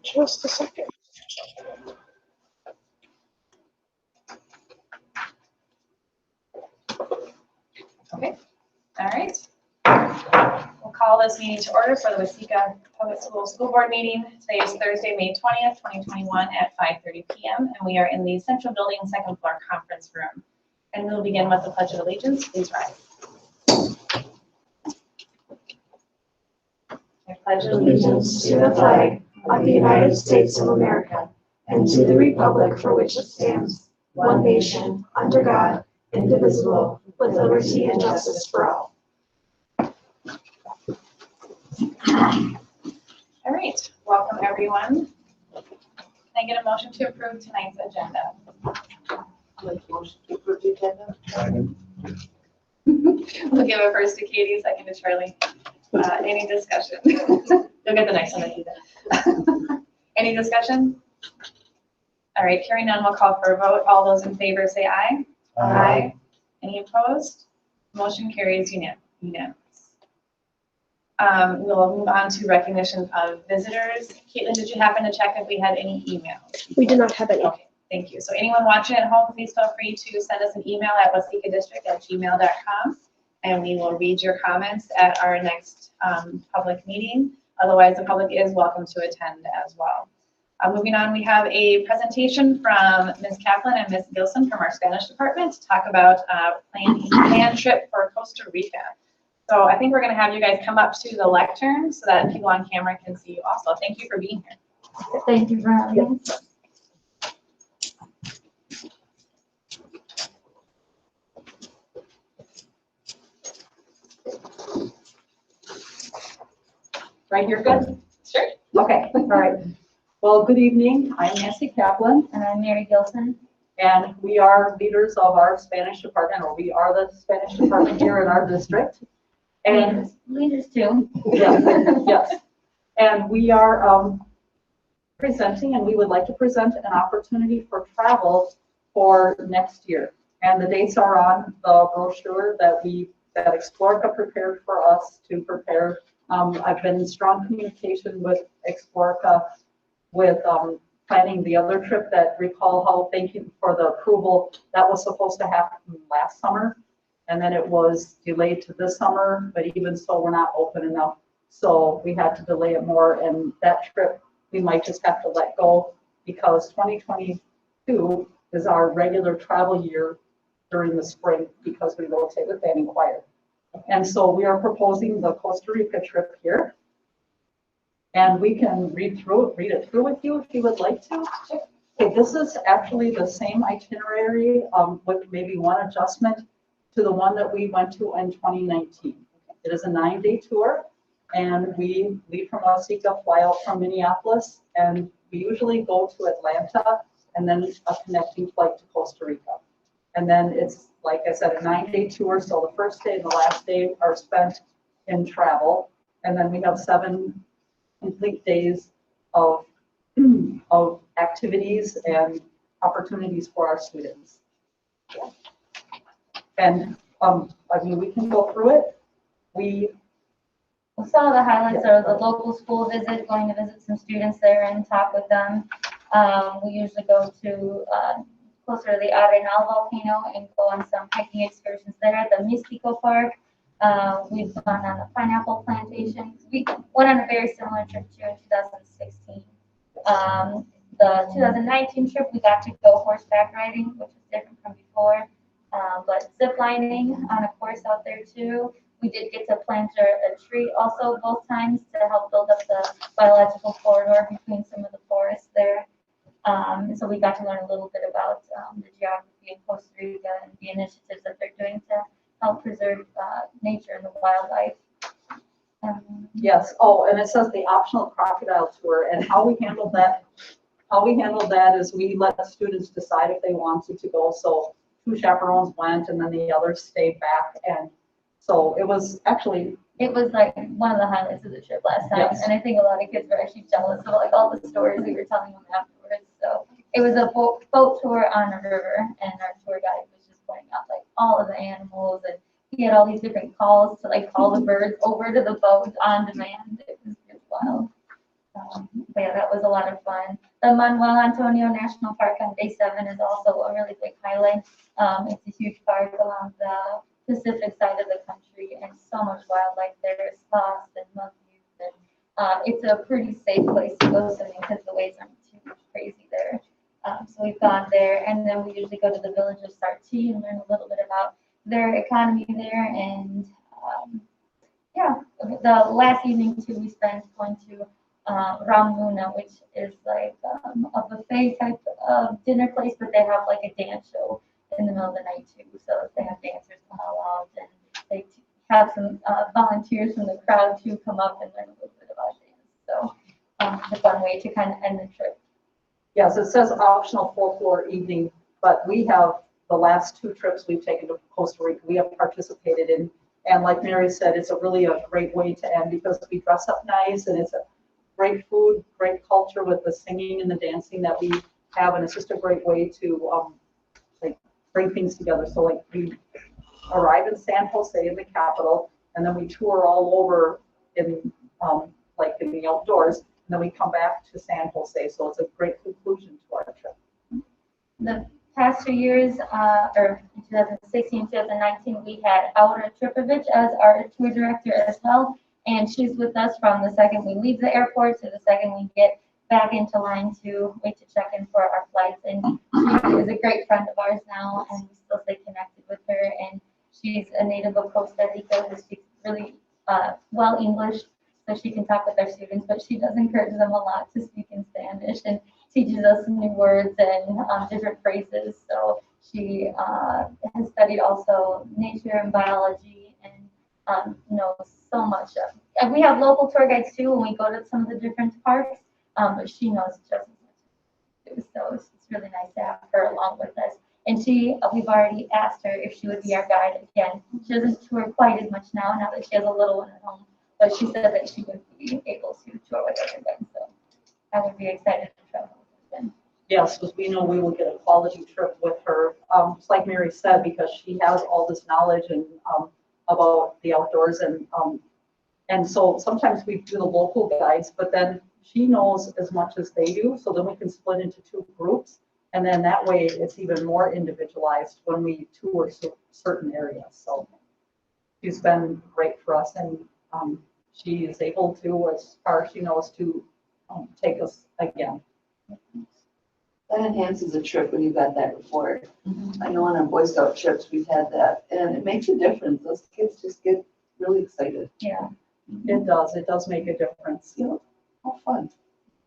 Just a second. Okay, all right. We'll call this meeting to order for the Rica Public School Board meeting. Today is Thursday, May 20th, 2021 at 5:30 p.m. and we are in the Central Building second floor conference room. And we'll begin with the Pledge of Allegiance. Please rise. I pledge Allegiance to the flag of the United States of America and to the republic for which it stands, one nation, under God, indivisible, with liberty and justice for all. All right, welcome everyone. Can I get a motion to approve tonight's agenda? Motion to approve the agenda. We'll give it first to Katie, second to Charlie. Any discussion? You'll get the next one to do that. Any discussion? All right, hearing none, we'll call for a vote. All those in favor say aye. Aye. Any opposed? Motion carries unanimous. We'll move on to recognition of visitors. Caitlin, did you happen to check if we had any emails? We do not have any. Okay, thank you. So anyone watching at home, please feel free to send us an email at wasicadistrict@gmail.com and we will read your comments at our next public meeting. Otherwise, the public is welcome to attend as well. Moving on, we have a presentation from Ms. Kaplan and Ms. Gilson from our Spanish department to talk about planned trip for Costa Rica. So I think we're going to have you guys come up to the lectern so that people on camera can see you also. Thank you for being here. Thank you for having us. Right here, good? Sure. Okay, all right. Well, good evening. I'm Nancy Kaplan, And I'm Mary Gilson. and we are leaders of our Spanish department, or we are the Spanish department here in our district. And Leaders too. yes, yes. And we are presenting, and we would like to present an opportunity for travel for next year. And the dates are on the brochure that Explorica prepared for us to prepare. I've been in strong communication with Explorica with planning the other trip that recall how thank you for the approval that was supposed to happen last summer. And then it was delayed to this summer, but even so, we're not open enough. So we had to delay it more, and that trip we might just have to let go because 2022 is our regular travel year during the spring because we rotate with band and choir. And so we are proposing the Costa Rica trip here. And we can read it through with you if you would like to. Okay, this is actually the same itinerary with maybe one adjustment to the one that we went to in 2019. It is a 9-day tour, and we leave from Rica, fly out from Minneapolis, and we usually go to Atlanta and then a connecting flight to Costa Rica. And then it's, like I said, a 9-day tour, so the first day and the last day are spent in travel, and then we have 7 complete days of activities and opportunities for our students. And I mean, we can go through it. Some of the highlights are the local school visit, going to visit some students there and talk with them. We usually go to closer to the Arenal volcano and go on some hiking excursions there at the Místico Park. We've gone on a pineapple plantation. We went on a very similar trip to in 2016. The 2019 trip, we got to go horseback riding, which is different from before. But zip lining on a course out there too. We did get to plant a tree also both times to help build up the biological corridor between some of the forests there. And so we got to learn a little bit about the geography of Costa Rica and the initiatives that they're doing to help preserve nature and the wildlife. Yes. Oh, and it says the optional crocodile tour, and how we handled that. How we handled that is we let the students decide if they wanted to go. So 2 chaperones went, and then the others stayed back, and so it was actually. It was like one of the highlights of the trip last time, Yes. and I think a lot of kids were actually jealous of like all the stories we were telling them afterwards. So it was a boat tour on a river, and our tour guide was just pointing out like all of the animals, and he had all these different calls to like call the birds over to the boat on demand. It was wild. But yeah, that was a lot of fun. The Manuel Antonio National Park on day 7 is also a really big highlight. It's a huge park along the Pacific side of the country, and so much wildlife there. Sloths and monkeys, and it's a pretty safe place to go swimming because the waves aren't too crazy there. So we've gone there, and then we usually go to the village of Sartee and learn a little bit about their economy there. And yeah, the last evening too, we spent going to Ram Luna, which is like a buffet type of dinner place, but they have like a dance show in the middle of the night too. So they have dancers come all out, and they have some volunteers from the crowd to come up and learn a little bit about dance. So it's a fun way to kind of end the trip. Yes, it says optional folklore evening, but we have the last 2 trips we've taken to Costa Rica, we have participated in. And like Mary said, it's really a great way to end because we dress up nice, and it's a great food, great culture with the singing and the dancing that we have. And it's just a great way to like bring things together. So like we arrive in San Jose in the capital, and then we tour all over in like in the outdoors, and then we come back to San Jose. So it's a great conclusion to our trip. The past 2 years, or 2016, 2019, we had Aura Tripovich as our tour director as well. And she's with us from the second we leave the airport to the second we get back into line to wait to check in for our flights. And she is a great friend of ours now, and we still stay connected with her. And she's a native of Costa Rica who speaks really well English, so she can talk with our students, but she does encourage them a lot to speak in Spanish and teaches us new words and different phrases. So she has studied also nature and biology, and knows so much. And we have local tour guides too when we go to some of the different parks, but she knows just as much too. So it's really nice to have her along with us. And we've already asked her if she would be our guide again. She doesn't tour quite as much now that she has a little one at home, but she said that she would be able to tour with us again. So I would be excited to travel with her again. Yes, because we know we will get a quality trip with her. Just like Mary said, because she has all this knowledge and about the outdoors, and so sometimes we do the local guides, but then she knows as much as they do. So then we can split into 2 groups, and then that way it's even more individualized when we tour certain areas. So she's been great for us, and she is able to, as far as she knows, to take us again. That enhances a trip when you got that report. I know on our Boy Scout trips we've had that, and it makes a difference. Those kids just get really excited. Yeah. It does. It does make a difference. You know, how fun.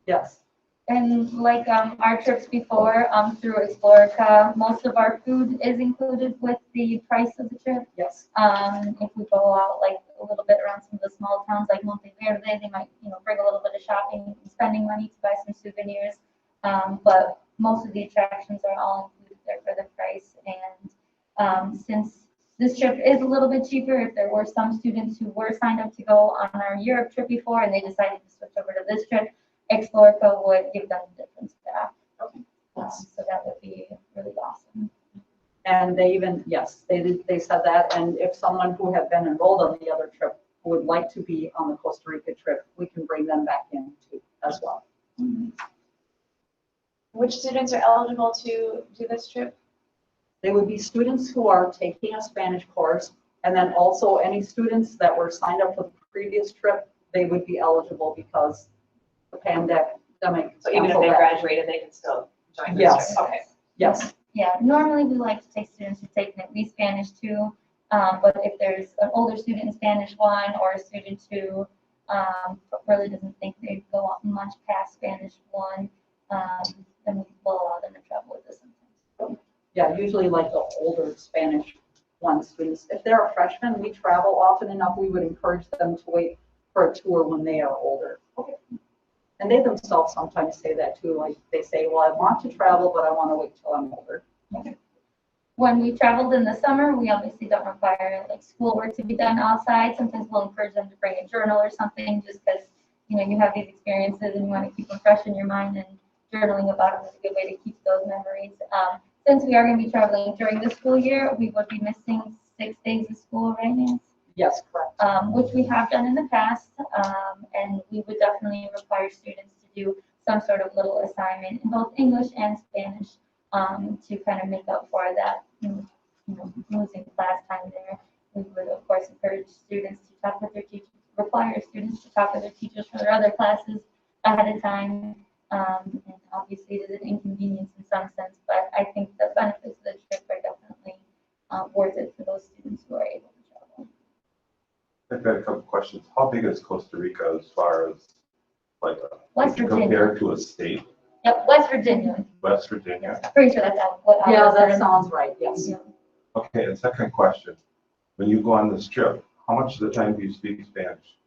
Yes. And like our trips before through Explorica, most of our food is included with the price of the trip. Yes. If we go out like a little bit around some of the small towns like Monteverde, they might bring a little bit of shopping and spending money to buy some souvenirs. But most of the attractions are all included there for the price. And since this trip is a little bit cheaper, if there were some students who were signed up to go on our Europe trip before and they decided to switch over to this trip, Explorica would give them the difference back. So that would be really awesome. And they even, yes, they said that. And if someone who had been enrolled on the other trip who would like to be on the Costa Rica trip, we can bring them back in too as well. Which students are eligible to do this trip? They would be students who are taking a Spanish course, and then also any students that were signed up for the previous trip, they would be eligible because the pandemic. So even if they graduated, they can still join this Yes. trip? Okay. Yes. Yeah, normally we like to take students who've taken at least Spanish 2, but if there's an older student in Spanish 1 or a student who really doesn't think they'd go much past Spanish 1, then we will allow them to travel with us sometimes. Yeah, usually like the older Spanish 1 students. If they're a freshman, we travel often enough, we would encourage them to wait for a tour when they are older. Okay. And they themselves sometimes say that too, like they say, well, I want to travel, but I want to wait till I'm older. Okay. When we traveled in the summer, we obviously don't require like schoolwork to be done outside. Sometimes we'll encourage them to bring a journal or something just because, you have these experiences and you want to keep them fresh in your mind, and journaling about them is a good way to keep those memories. Since we are going to be traveling during the school year, we would be missing 6 days of school, right, Nancy? Yes, correct. which we have done in the past. And we would definitely require students to do some sort of little assignment in both English and Spanish to kind of make up for that, losing class time there. We would, of course, encourage students to talk with their teachers, require students to talk with their teachers for their other classes ahead of time. And obviously, it is an inconvenience in some sense, but I think the benefits of the trip are definitely worth it for those students who are able to travel. I've got a couple questions. How big is Costa Rica as far as like West Virginia. compared to a state? Yep, West Virginia. West Virginia. I'm pretty sure that's what. Yeah, that said. sounds right, yes. Yeah. Okay, and second question. When you go on this trip, how much of the time do you speak Spanish?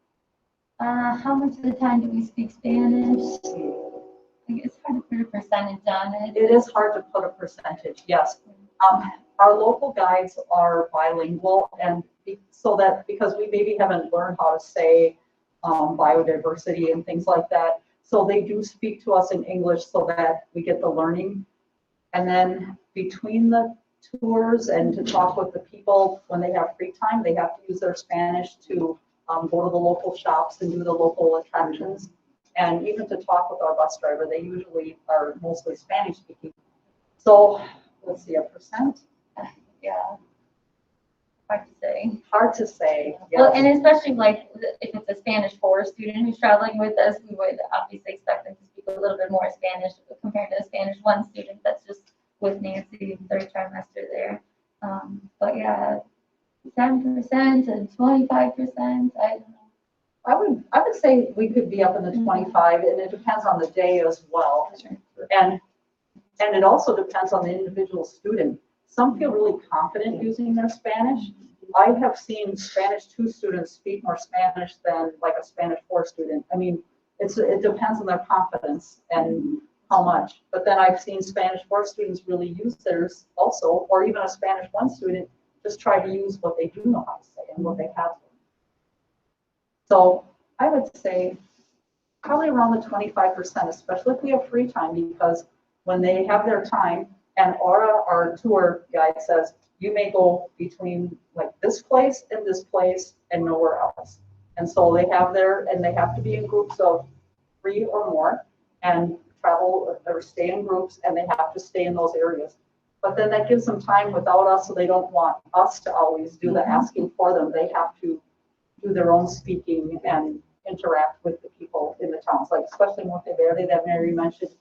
How much of the time do we speak Spanish? I think it's hard to put a percentage on it. It is hard to put a percentage, yes. Our local guides are bilingual, and so that, because we maybe haven't learned how to say biodiversity and things like that, so they do speak to us in English so that we get the learning. And then between the tours and to talk with the people when they have free time, they have to use their Spanish to go to the local shops and do the local attractions. And even to talk with our bus driver, they usually are mostly Spanish speaking. So let's see, a percent? Yeah. Hard to say. Hard to say. Well, Yes. and especially like if it's a Spanish 4 student who's traveling with us, we would obviously expect them to speak a little bit more Spanish compared to a Spanish 1 student that's just with Nancy in 3rd trimester there. But yeah, 10% and 25%, I don't know. I would say we could be up in the 25, and it depends on the day as well. And it also depends on the individual student. Some feel really confident using their Spanish. I have seen Spanish 2 students speak more Spanish than like a Spanish 4 student. I mean, it depends on their confidence and how much. But then I've seen Spanish 4 students really use theirs also, or even a Spanish 1 student just try to use what they do know how to say and what they have. So I would say probably around the 25%, especially if we have free time, because when they have their time, and Aura, our tour guide, says, you may go between like this place and nowhere else. And so they have and they have to be in groups of 3 or more and travel or stay in groups, and they have to stay in those areas. But then that gives them time without us, so they don't want us to always do the asking for them. They have to do their own speaking and interact with the people in the towns, like especially in Monteverde that Mary mentioned.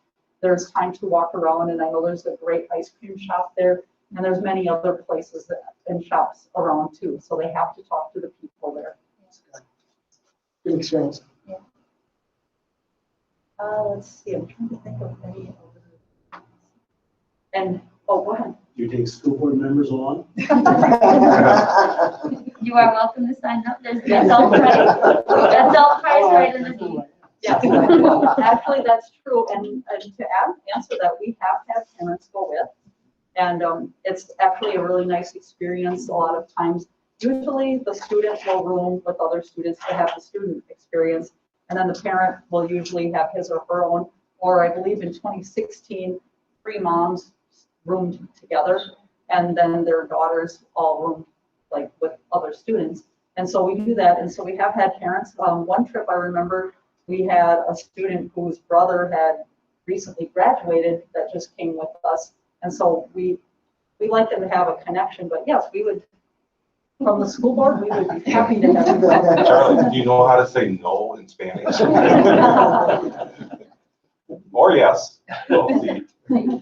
There's time to walk around, and I know there's a great ice cream shop there, and there's many other places and shops around too. So they have to talk to the people there. Good experience. Yeah. Let's see, I'm trying to think of any. And, oh, go ahead. Do you take school board members along? You are welcome to sign up. There's the adult price right in the seat. Yes, actually, that's true. And to answer that, we have had parents go with, and it's actually a really nice experience. A lot of times, usually the student will room with other students to have the student experience, and then the parent will usually have his or her own. Or I believe in 2016, 3 moms roomed together, and then their daughters all roomed like with other students. And so we do that. And so we have had parents. One trip I remember, we had a student whose brother had recently graduated that just came with us. And so we like them to have a connection, but yes, we would, from the school board, we would be happy to have you. Charlie, do you know how to say no in Spanish? Or yes? We'll see. One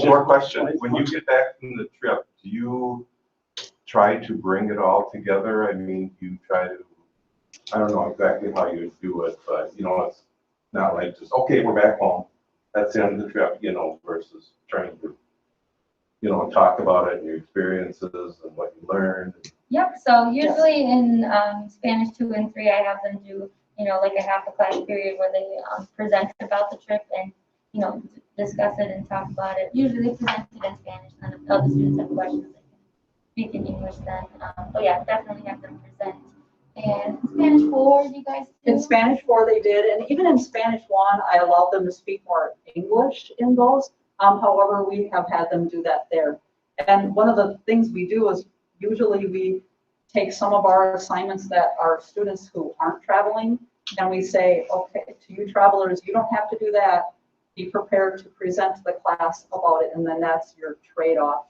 more question. When you get back from the trip, do you try to bring it all together? I mean, you try to, I don't know exactly how you do it, but it's not like just, okay, we're back home. That's the end of the trip, versus trying to, talk about it and your experiences and what you learned. Yep, so usually in Spanish 2 and 3, I have them do, like a half a class period where they present about the trip and, discuss it and talk about it. Usually they present it in Spanish, and then if other students have questions, they can speak in English then. But yeah, definitely have them present. And Spanish 4, you guys do? In Spanish 4 they did, and even in Spanish 1, I allowed them to speak more English in those. However, we have had them do that there. And one of the things we do is usually we take some of our assignments that are students who aren't traveling, and we say, okay, to you travelers, you don't have to do that. Be prepared to present to the class about it, and then that's your trade-off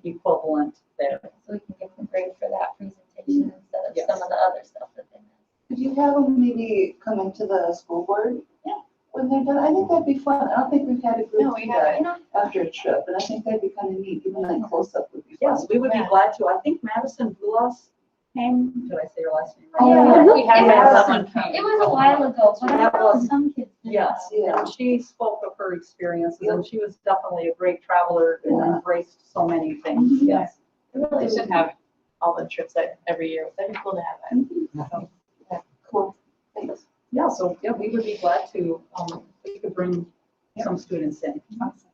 equivalent there. So we can get them grade for that presentation instead of Yes. some of the other stuff that they missed. Could you have them maybe come into the school board? Yeah. When they're done, I think that'd be fun. I don't think we've had a group No, we do that haven't. after a trip, and I think that'd be kind of neat, even like close-up would be fun. Yes, we would be Yeah. glad to. I think Madison Bluos came, did I say your last name right? Oh, yeah. We have It had was- someone come. It was a while ago, but I That know was- some kids did. Yes, Yeah. and she spoke of her experiences, and she was definitely a great traveler and Yeah. embraced so many things, yes. They should have all the trips that every year. That'd be cool to have that. So, Cool, thanks. Yeah, so, yeah, we would be glad to, we could bring some students in. awesome.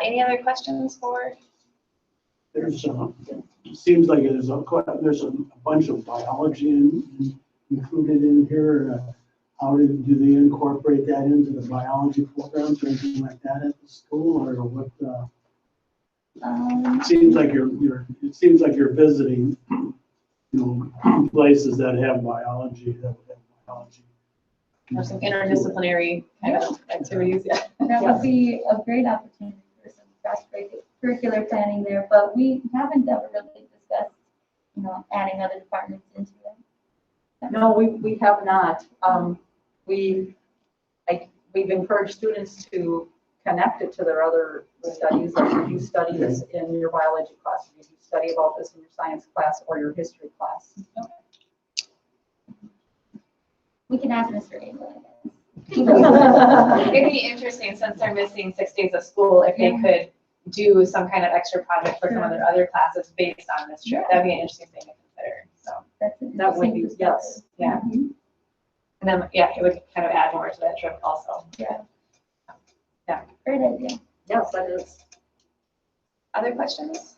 Any other questions for? There's, it seems like there's a bunch of biology included in here. How do they incorporate that into the biology programs or anything like that at the school, or what? It seems like you're visiting, places that have biology, Or some interdisciplinary kind of activities, yeah. That would be a great opportunity for some cross-curricular planning there, but we haven't ever really discussed, adding other departments into it. No, we have not. We've encouraged students to connect it to their other studies, like if you study this in your biology class, if you study about this in your science class or your history class. We can ask Mr. England, It'd be interesting, since they're missing 6 days of school, if they could do some kind of extra project for some of their other classes based on this trip. That'd be an interesting thing to consider, so, That would be, yes. yeah. And then, yeah, it would kind of add more to that trip also. Great idea. Yes, that is. Other questions?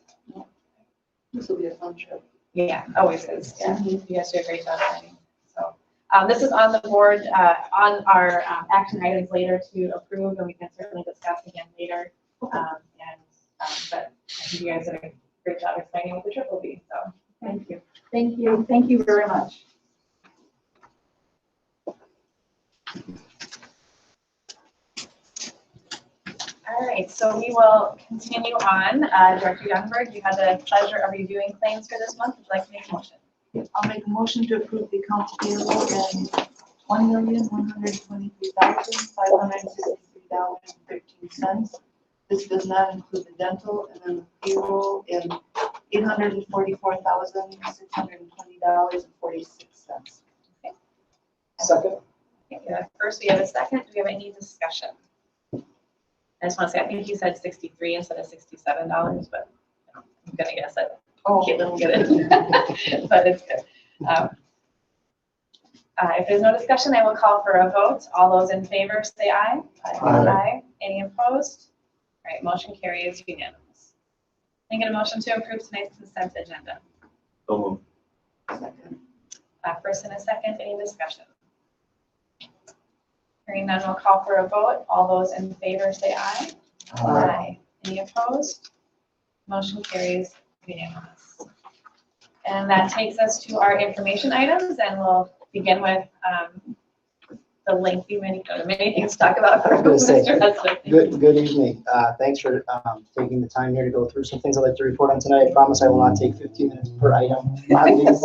This will be a fun trip. Yeah, always is, yeah. You guys do a great job planning, so. This is on the board, on our action items later to approve, and we can certainly discuss again later. But I think you guys did a great job explaining what the trip will be, so thank you. Thank you. Thank you very much. All right, so we will continue on. Director Youngberg, you had the pleasure of reviewing claims for this month. Would you like to make a motion? I'll make a motion to approve the accounts payable in $1,123,563.13. This does not include the dental, and then the payroll in $844,620.46. Second. First, we have a second. Do we have any discussion? I just want to say, I think you said 63 instead of $67, but I'm gonna guess that Caitlin will get it. But it's good. If there's no discussion, I will call for a vote. All those in favor, say aye. Aye. Any opposed? All right, motion carries unanimous. Can I get a motion to approve tonight's consent agenda? So moved. First and a second, any discussion? Hearing none, we'll call for a vote. All those in favor say aye. Aye. Any opposed? Motion carries unanimous. And that takes us to our information items, and we'll begin with the lengthy many things to talk about. I was gonna say, Mr. Hudson. Good evening. Thanks for taking the time here to go through some things I'd like to report on tonight. I promise I will not take 15 minutes per item. on these, It's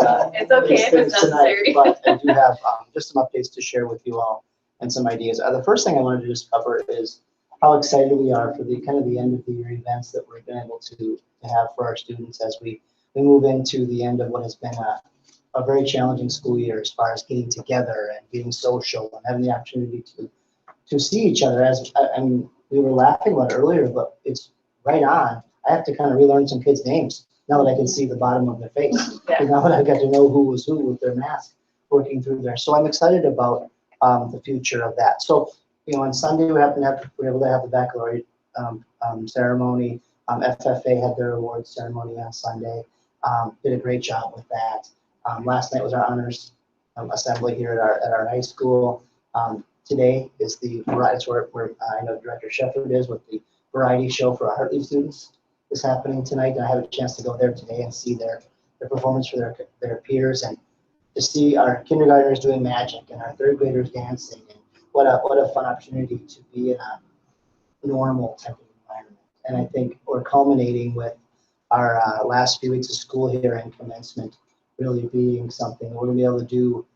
okay these if it's things tonight, necessary. But I do have just some updates to share with you all and some ideas. The first thing I wanted to just cover is how excited we are for the kind of the end of the year events that we've been able to have for our students as we move into the end of what has been a very challenging school year as far as getting together and being social and having the opportunity to see each other. As I mean, we were laughing about it earlier, but it's right on. I have to kind of relearn some kids' names now that I can see the bottom of their face. Yeah. Now that I've got to know who was who with their mask working through there. So I'm excited about the future of that. So, on Sunday we were able to have the baccalaureate ceremony. FFA had their awards ceremony on Sunday. Did a great job with that. Last night was our honors assembly here at our high school. Today is the variety, where I know Director Shepard is with the variety show for our Hartley students is happening tonight. And I have a chance to go there today and see their their performance for their peers, and to see our kindergartners doing magic and our third graders dancing, and what a fun opportunity to be in a normal type of environment. And I think we're culminating with our last few weeks of school here and commencement really being something we're gonna be able to do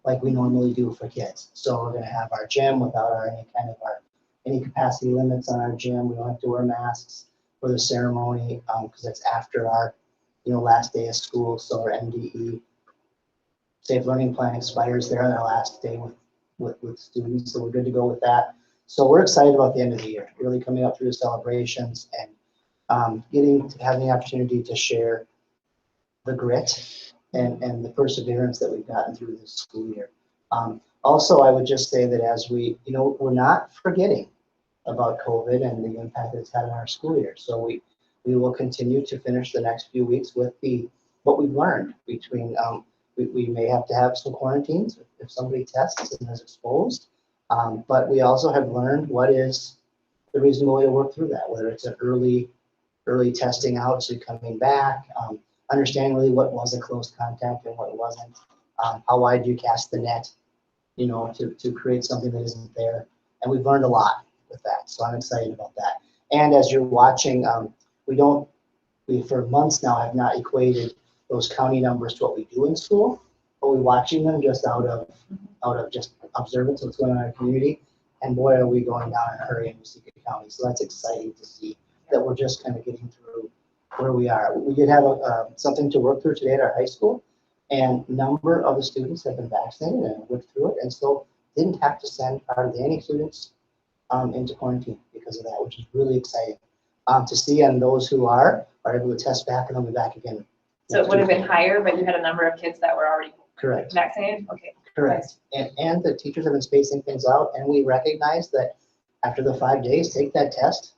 like we normally do for kids. So we're gonna have our gym without any capacity limits on our gym. We don't have to wear masks for the ceremony because it's after our last day of school. So our MDE Safe Learning Plan expires there on our last day with students. So we're good to go with that. So we're excited about the end of the year, really coming up through the celebrations and having the opportunity to share the grit and the perseverance that we've gotten through this school year. Also, I would just say that as we're not forgetting about COVID and the impact that it's had on our school year. So we will continue to finish the next few weeks with what we've learned between, we may have to have some quarantines if somebody tests and is exposed. But we also have learned what is the reasonable way to work through that, whether it's an early testing out, so coming back, understanding really what was a close contact and what wasn't, how wide do you cast the net, to create something that isn't there. And we've learned a lot with that, so I'm excited about that. And as you're watching, we for months now have not equated those county numbers to what we do in school, but we're watching them just out of just observance of what's going on in our community. And boy, are we going down in a hurry in Rica County. So that's exciting to see that we're just kind of getting through where we are. We did have something to work through today at our high school, and a number of the students have been vaccinated and worked through it, and so didn't have to send hardly any students into quarantine because of that, which is really exciting to see. And those who are able to test back and they'll be back again. So it would have been higher, but you had a number of kids that were already Correct. vaccinated? Okay. Correct. And the teachers have been spacing things out, and we recognize that after the 5 days, take that test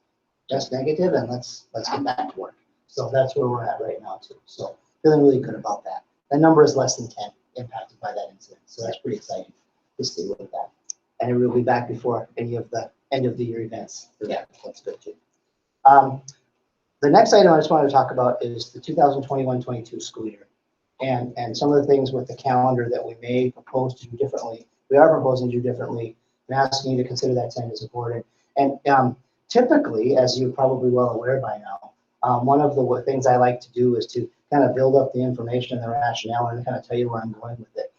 negative, and let's get back to work. So that's where we're at right now too. So feeling really good about that. That number is less than 10 impacted by that incident. So that's pretty exciting to see with that. And we'll be back before any of the end of the year events for that. That's good too. The next item I just wanted to talk about is the 2021-22 school year. And some of the things with the calendar that we may propose to do differently. We are proposing to do differently and asking you to consider that tonight as a board. And typically, as you're probably well aware by now, one of the things I like to do is to kind of build up the information and the rationale and kind of tell you where I'm going with it.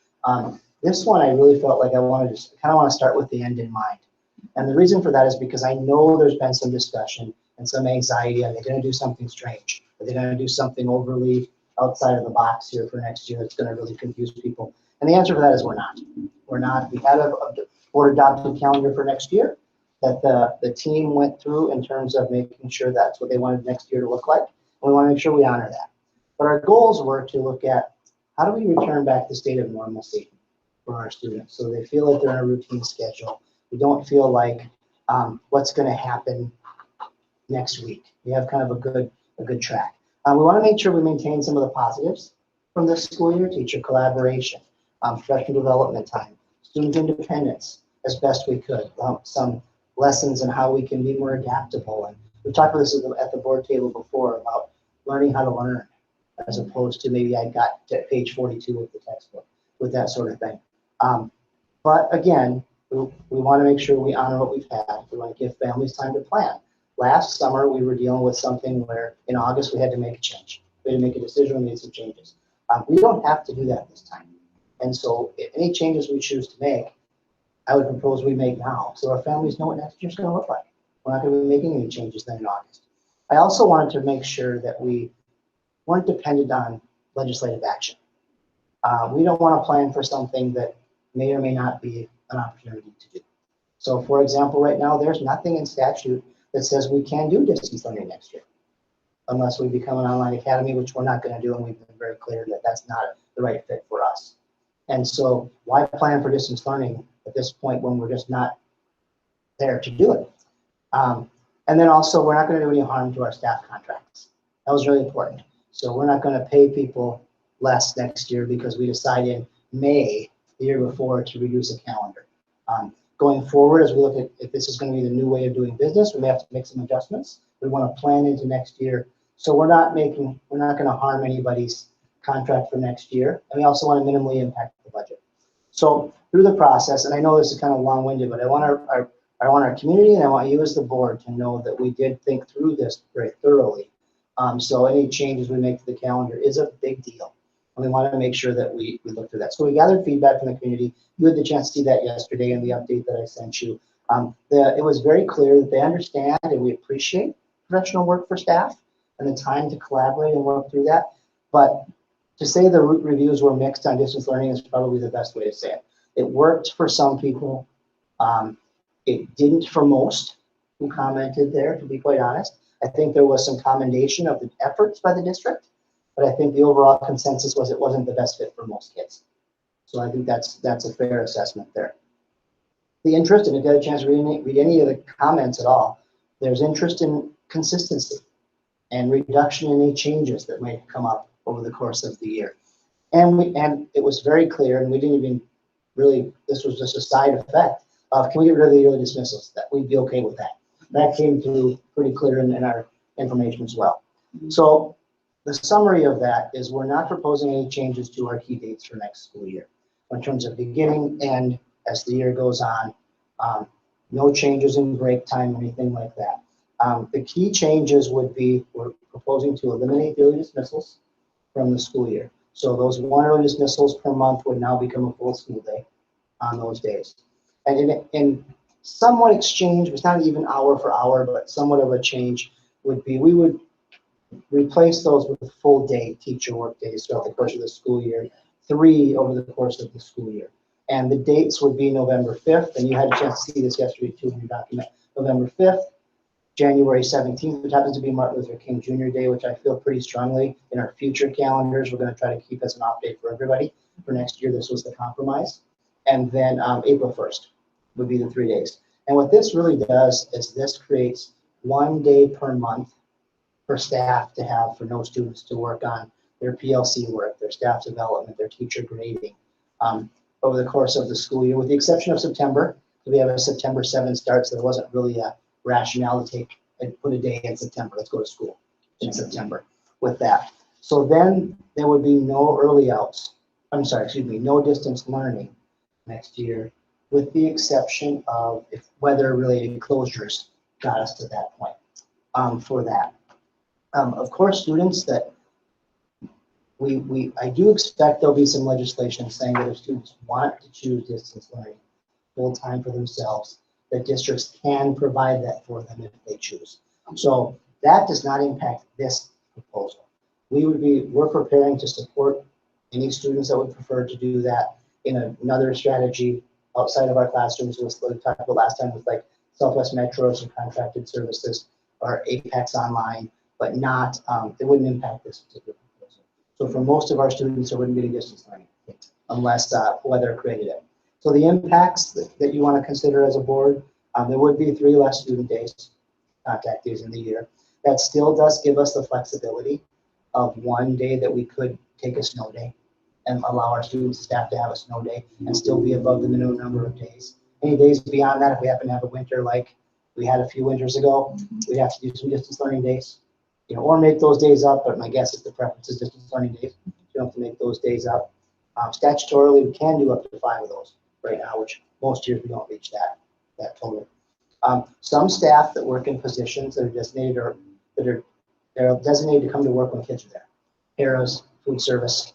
This one, I really felt like I wanted to kind of want to start with the end in mind. And the reason for that is because I know there's been some discussion and some anxiety. Are they going to do something strange? Are they going to do something overly outside of the box here for next year that's going to really confuse people? And the answer for that is we're not. We're not. We had a board adopted calendar for next year that the team went through in terms of making sure that's what they wanted next year to look like. And we want to make sure we honor that. But our goals were to look at how do we return back to the state of normalcy for our students so they feel like they're in a routine schedule. We don't feel like what's going to happen next week. We have kind of a good track. We want to make sure we maintain some of the positives from this school year: teacher collaboration, professional development time, student independence as best we could, some lessons in how we can be more adaptable. And we've talked about this at the board table before about learning how to learn as opposed to maybe I got to page 42 of the textbook with that sort of thing. But again, we want to make sure we honor what we've had. We want to give families time to plan. Last summer, we were dealing with something where in August, we had to make a change. We had to make a decision, we made some changes. We don't have to do that this time. And so if any changes we choose to make, I would propose we make now so our families know what next year's going to look like. We're not going to be making any changes then in August. I also wanted to make sure that we weren't dependent on legislative action. We don't want to plan for something that may or may not be an opportunity to do. So for example, right now, there's nothing in statute that says we can do distance learning next year, unless we become an online academy, which we're not going to do, and we've been very clear that that's not the right fit for us. And so why plan for distance learning at this point when we're just not there to do it? And then also, we're not going to do any harm to our staff contracts. That was really important. So we're not going to pay people less next year because we decided in May, the year before, to reduce a calendar. Going forward, as we look at if this is going to be the new way of doing business, we may have to make some adjustments. We want to plan into next year, so we're not going to harm anybody's contract for next year, and we also want to minimally impact the budget. So through the process, and I know this is kind of long-winded, but I want our community and I want you as the board to know that we did think through this very thoroughly. So any changes we make to the calendar is a big deal. And we want to make sure that we look through that. So we gathered feedback from the community. You had the chance to see that yesterday in the update that I sent you. It was very clear that they understand and we appreciate professional work for staff and the time to collaborate and work through that. But to say the reviews were mixed on distance learning is probably the best way to say it. It worked for some people. It didn't for most who commented there, to be quite honest. I think there was some commendation of the efforts by the district, but I think the overall consensus was it wasn't the best fit for most kids. So I think that's a fair assessment there. The interest, and if you had a chance to read any of the comments at all, there's interest in consistency and reduction in any changes that might come up over the course of the year. And it was very clear, and we didn't even really, this was just a side effect of, can we get rid of the early dismissals? That we'd be okay with that. That came through pretty clear in our information as well. So the summary of that is we're not proposing any changes to our key dates for next school year. In terms of beginning, end, as the year goes on, no changes in break time, anything like that. The key changes would be, we're proposing to eliminate the early dismissals from the school year. So those 1 early dismissals per month would now become a full school day on those days. And in somewhat exchange, it's not even hour for hour, but somewhat of a change would be, we would replace those with full day teacher work days throughout the course of the school year, 3 over the course of the school year. And the dates would be November 5th, and you had a chance to see this yesterday too in your document. November 5th, January 17th, which happens to be Martin Luther King Jr. Day, which I feel pretty strongly in our future calendars, we're going to try to keep as an off day for everybody. For next year, this was the compromise. And then April 1st would be the 3 days. And what this really does is this creates 1 day per month for staff to have, for no students to work on their PLC work, their staff development, their teacher grading over the course of the school year, with the exception of September. So we have a September 7th start, so there wasn't really a rationale to put a day in September. Let's go to school in September with that. So then there would be no early outs. I'm sorry, excuse me, no distance learning next year, with the exception of if weather-related closures got us to that point for that. Of course, students that I do expect there'll be some legislation saying that if students want to choose distance learning full-time for themselves, that districts can provide that for them if they choose. So that does not impact this proposal. We're preparing to support any students that would prefer to do that in another strategy outside of our classrooms. Was what we talked about last time with like Southwest Metro, some contracted services, or Apex Online, but not, it wouldn't impact this particular proposal. So for most of our students, there wouldn't be any distance learning unless weather created it. So the impacts that you want to consider as a board, there would be 3 less student days, contact days in the year. That still does give us the flexibility of 1 day that we could take a snow day and allow our students and staff to have a snow day and still be above the minimum number of days. Any days beyond that, if we happen to have a winter like we had a few winters ago, we'd have to do some distance learning days, or make those days up, but my guess is the preference is distance learning days. You don't have to make those days up. Statutorily, we can do up to 5 of those right now, which most years we don't reach that total. Some staff that work in positions that are designated or they're designated to come to work when kids are there. Paras, food service,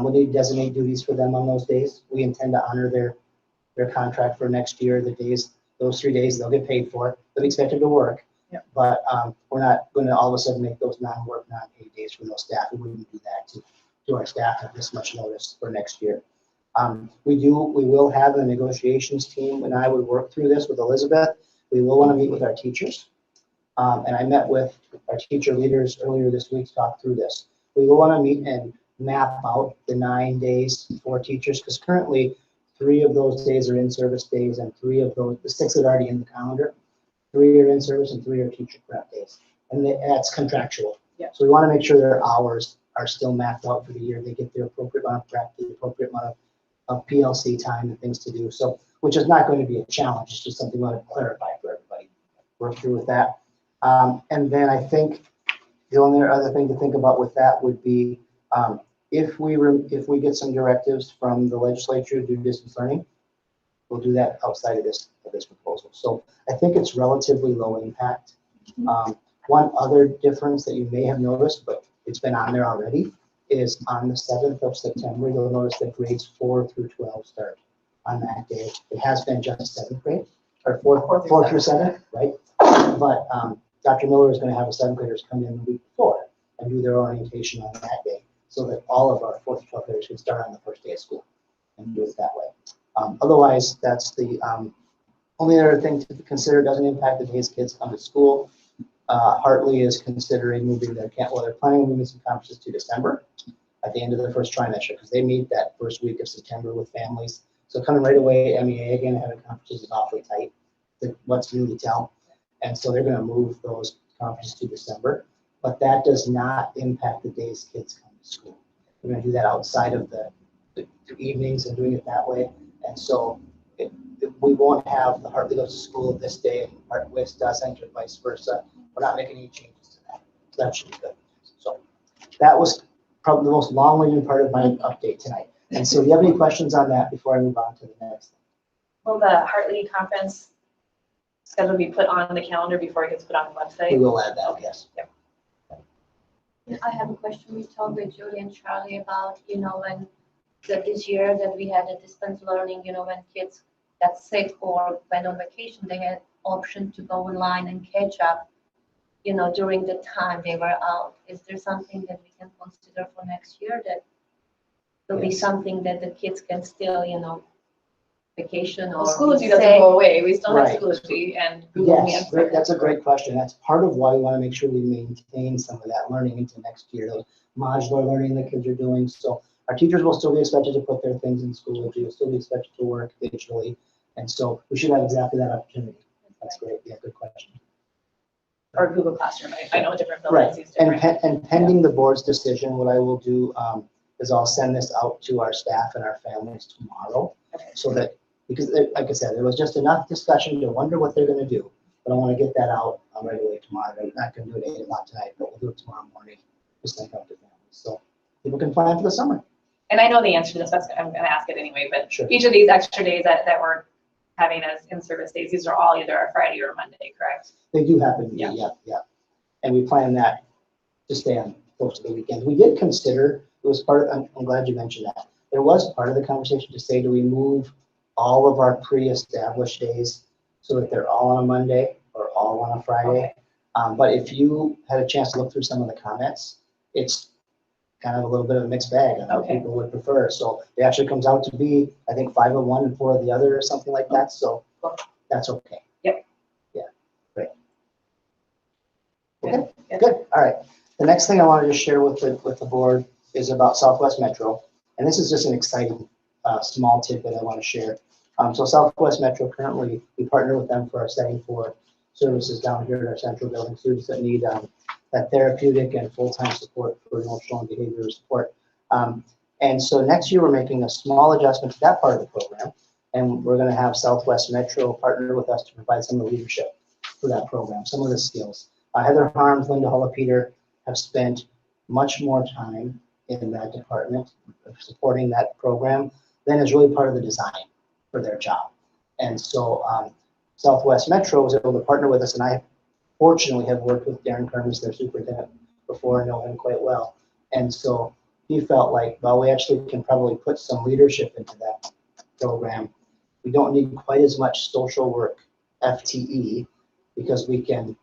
we need to designate duties for them on those days. We intend to honor their contract for next year. The days, those 3 days, they'll get paid for. They'll be expected to work. Yep. But we're not going to all of a sudden make those non-work, non-paid days for those staff. We wouldn't do that to our staff at this much notice for next year. We will have a negotiations team, and I would work through this with Elizabeth. We will want to meet with our teachers. And I met with our teacher leaders earlier this week to talk through this. We will want to meet and map out the 9 days for teachers, because currently 3 of those days are in-service days, and 3 of those, the 6 that are already in the calendar, 3 are in-service and 3 are teacher prep days. And that's contractual. Yeah. So we want to make sure their hours are still mapped out for the year. They get the appropriate amount of prep, the appropriate amount of PLC time and things to do. So, which is not going to be a challenge. It's just something we want to clarify for everybody. Work through with that. And then I think the only other thing to think about with that would be if we get some directives from the legislature to do distance learning, we'll do that outside of this proposal. So I think it's relatively low impact. One other difference that you may have noticed, but it's been on there already, is on the 7th of September, you'll notice that grades 4 through 12 start on that day. It has been just 7th grade, or 4 through 7th, right? But Dr. Miller is going to have the 7th graders come in the week before and do their orientation on that day, so that all of our 4th to 12th graders can start on the first day of school and do it that way. Otherwise, that's the only other thing to consider. Doesn't impact the days kids come to school. Hartley is considering moving their they're planning on moving some conferences to December at the end of the first trimester, because they meet that first week of September with families. So coming right away, MEA again, having conferences is awfully tight. What's new to tell? And so they're going to move those conferences to December, but that does not impact the days kids come to school. We're going to do that outside of the evenings and doing it that way. And so we won't have the Hartley goes to school this day and Hartwest doesn't, or vice versa. We're not making any changes to that. So that should be good. So that was probably the most long-winded part of my update tonight. And so do you have any questions on that before I move on to the next thing? Will the Hartley conference schedule be put on the calendar before it gets put on the website? We will add that, yes. Yep. I have a question. We talked with Julie and Charlie about, when this year that we had the distance learning, when kids got sick or went on vacation, they had option to go online and catch up, during the time they were out. Is there something that we can consider for next year, that will be something that the kids can still, vacation or Well, Schoology doesn't say- go away. We still have Right. Schoology and Google Meet. Yes, that's a great question. That's part of why we want to make sure we maintain some of that learning into next year, those modular learning the kids are doing. So our teachers will still be expected to put their things in Schoology, will still be expected to work digitally. And so we should have exactly that opportunity. That's great. Yeah, good question. Or Google Classroom. I know different Right, buildings use different. and pending the board's decision, what I will do is I'll send this out to our staff and our families tomorrow. Okay. So that, because like I said, there was just enough discussion to wonder what they're gonna do. But I wanna get that out right away tomorrow. I'm not gonna do it at 8 o'clock tonight, but we'll do it tomorrow morning, just like up to families. So people can plan for the summer. And I know the answer to this, but I'm going to ask it anyway. But Sure. each of these extra days that we're having as in-service days, these are all either a Friday or a Monday, correct? They do happen, Yeah. yeah. And we plan that to stay on close to the weekend. We did consider, it was part of, I'm glad you mentioned that. There was part of the conversation to say, do we move all of our pre-established days so that they're all on a Monday or all on a Friday? Okay. But if you had a chance to look through some of the comments, it's kind of a little bit of a mixed bag on what Okay. people would prefer. So it actually comes out to be, I think, 5 of one and 4 of the other or something like that. So that's okay. Yep. Yeah, great. Good. Okay, Good. good. All right. The next thing I wanted to share with the board is about Southwest Metro. And this is just an exciting small tidbit I want to share. So Southwest Metro, currently, we partner with them for our setting for services down here at our central building, students that need that therapeutic and full-time support for emotional and behavioral support. And so next year, we're making a small adjustment to that part of the program. And we're going to have Southwest Metro partner with us to provide some of the leadership for that program, some of the skills. Heather Harms, Linda Holla-Peter have spent much more time in that department of supporting that program than is really part of the design for their job. And so Southwest Metro was able to partner with us, and I fortunately have worked with Darren Kermis, their superintendent, before, and know him quite well. And so he felt like, well, we actually can probably put some leadership into that program. We don't need quite as much social work FTE because we can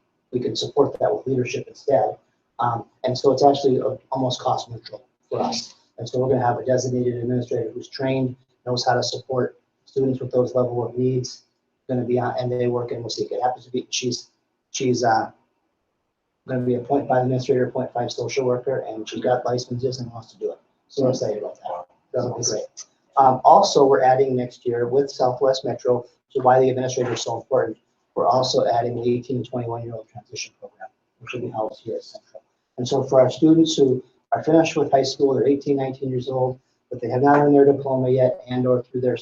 support that with leadership instead. And so it's actually almost cost neutral for us. And so we're going to have a designated administrator who's trained, knows how to support students with those level of needs, going to be on, and they work in Wasika. It happens to be, she's going to be a 0.5 administrator, 0.5 social worker, and she got licenses and wants to do it. So we're excited about that. That'll be great. Also, we're adding next year with Southwest Metro, so why the administrator is so important, we're also adding the 18 to 21-year-old transition program, which will be housed here at Central. And so for our students who are finished with high school, they're 18, 19 years old, but they have not earned their diploma yet, and or through their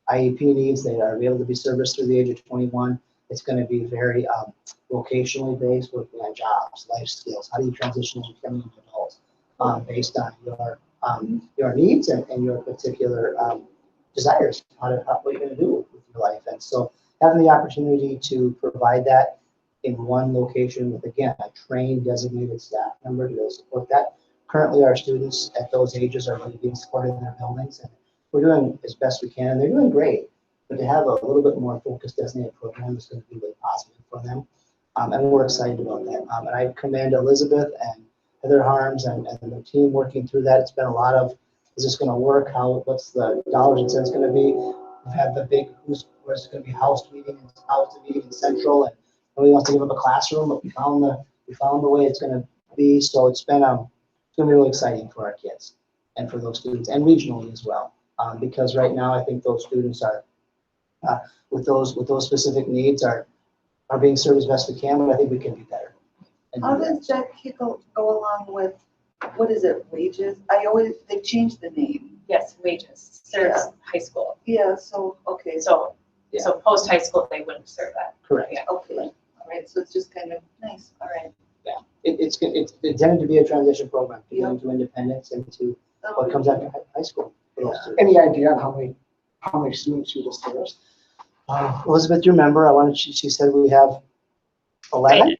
IEP needs, they are able to be serviced through the age of 21. It's going to be very vocationally based, working on jobs, life skills. How do you transition into becoming an adult based on your your needs and your particular desires, what you're going to do with your life. And so having the opportunity to provide that in one location with, again, a trained designated staff member to support that. Currently, our students at those ages are really being supported in their buildings, and we're doing as best we can, and they're doing great. But to have a little bit more focused designated program is going to be really positive for them. And we're excited about that. And I commend Elizabeth and Heather Harms and the team working through that. It's been a lot of, is this going to work? What's the dollars and cents going to be? We've had the big, where's it going to be housed meeting in Central, and nobody wants to give up a classroom, but we found the way it's going to be. So it's been it's going to be really exciting for our kids and for those students, and regionally as well. Because right now I think those students are with those specific needs are being served as best we can, but I think we can be better. How does that go along with, what is it, wages? They changed the name. Yes, wages, serves high school. Yeah, so, okay, So, Yeah. so post-high school, they wouldn't serve that. Correct. Yeah. okay, all right, so it's just kind of nice, all right. It's intended to be a transition program to go into independence and to what comes after high school. For those students. Any idea on how many students you just served? Elizabeth, do you remember? She said we have 11.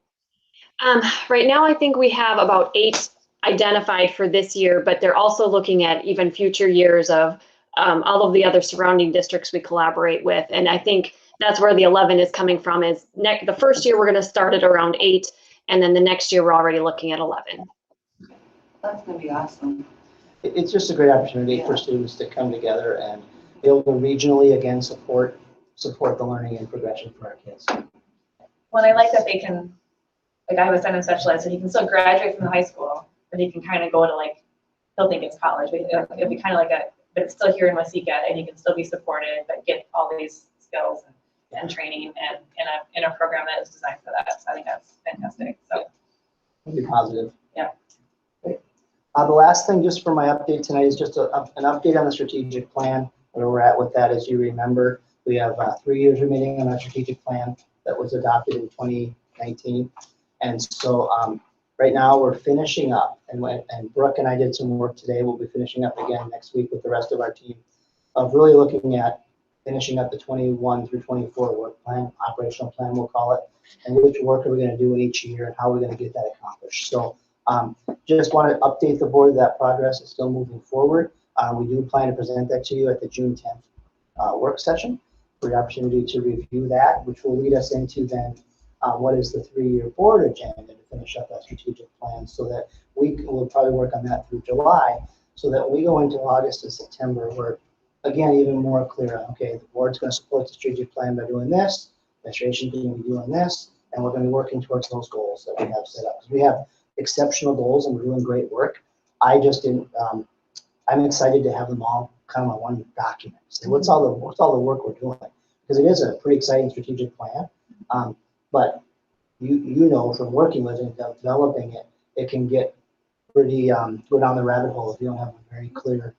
Right now, I think we have about 8 identified for this year, but they're also looking at even future years of all of the other surrounding districts we collaborate with. And I think that's where the 11 is coming from. Is the first year we're going to start at around 8, and then the next year we're already looking at 11. That's gonna be awesome. It's just a great opportunity for students to come together and be able to regionally again support the learning and progression for our kids. Well, I like that they can, like I have a son in special ed, so he can still graduate from the high school, but he can kind of go to he'll think it's college, but it'll be kind of but it's still here in Wasika, and he can still be supported, but get all these skills and training and in a program that is designed for that. So I think that's fantastic. So It'll be positive. Yeah. Great. The last thing just for my update tonight is just an update on the strategic plan, where we're at with that. As you remember, we have 3 years remaining on our strategic plan that was adopted in 2019. And so right now we're finishing up, and Brooke and I did some work today. We'll be finishing up again next week with the rest of our team of really looking at finishing up the 21 through 24 work plan, operational plan we'll call it, and which work are we going to do in each year and how we're going to get that accomplished. So just want to update the board that progress is still moving forward. We do plan to present that to you at the June 10th work session for the opportunity to review that, which will lead us into then what is the 3-year board agenda to finish up that strategic plan, so that we'll probably work on that through July, so that we go into August and September, we're again even more clear on, okay, the board's going to support the strategic plan by doing this, administration's going to be doing this, and we're going to be working towards those goals that we have set up. Because we have exceptional goals and we're doing great work. I just didn't. I'm excited to have them all kind of on one document. So what's all the work we're doing? Because it is a pretty exciting strategic plan. But you know from working with it and developing it, it can get pretty go down the rabbit hole if you don't have a very clear,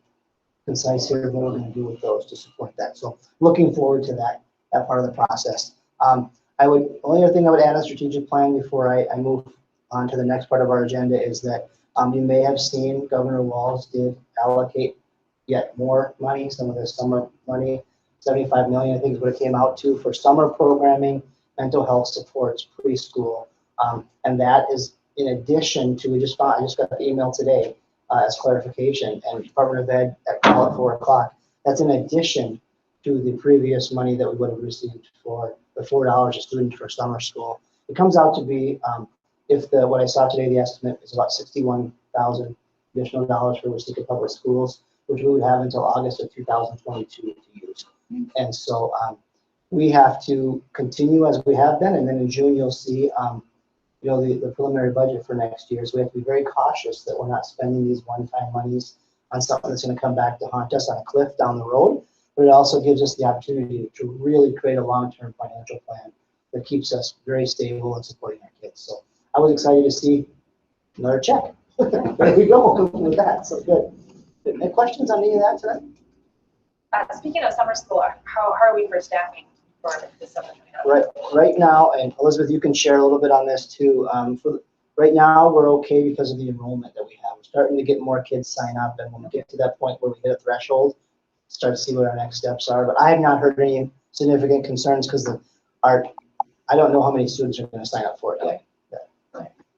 concise here what we're going to do with those to support that. So looking forward to that part of the process. Only other thing I would add on strategic plan before I move on to the next part of our agenda is that you may have seen Governor Walz did allocate yet more money, some of the summer money, 75 million I think is what it came out to for summer programming, mental health supports, preschool, and that is in addition to, I just got the email today as clarification, and Department of Ed at call at 4 o'clock. That's in addition to the previous money that we would have received for the $4 a student for summer school. It comes out to be, what I saw today, the estimate is about $61,000 additional dollars for Wasika Public Schools, which we would have until August of 2022 to use. And so we have to continue as we have been, and then in June you'll see the preliminary budget for next year. So we have to be very cautious that we're not spending these one-time monies on something that's going to come back to haunt us on a cliff down the road. But it also gives us the opportunity to really create a long-term financial plan that keeps us very stable and supporting our kids. So I was excited to see another check. There we go with that. So good. Any questions on any of that today? Speaking of summer school, how are we for staffing for the summer? Right now, and Elizabeth, you can share a little bit on this too. Right now, we're okay because of the enrollment that we have. We're starting to get more kids sign up, and when we get to that point where we hit a threshold, start to see what our next steps are. But I have not heard any significant concerns because I don't know how many students are going to sign up for it yet.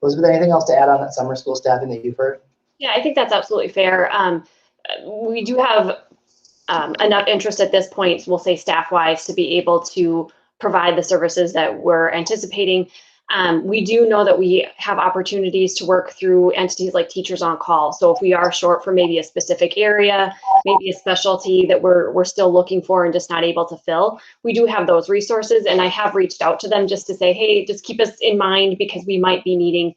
Elizabeth, anything else to add on that summer school staffing that you've heard? Yeah, I think that's absolutely fair. We do have enough interest at this point, we'll say staff-wise, to be able to provide the services that we're anticipating. We do know that we have opportunities to work through entities like Teachers on Call. So if we are short for maybe a specific area, maybe a specialty that we're still looking for and just not able to fill, we do have those resources. And I have reached out to them just to say, hey, just keep us in mind because we might be needing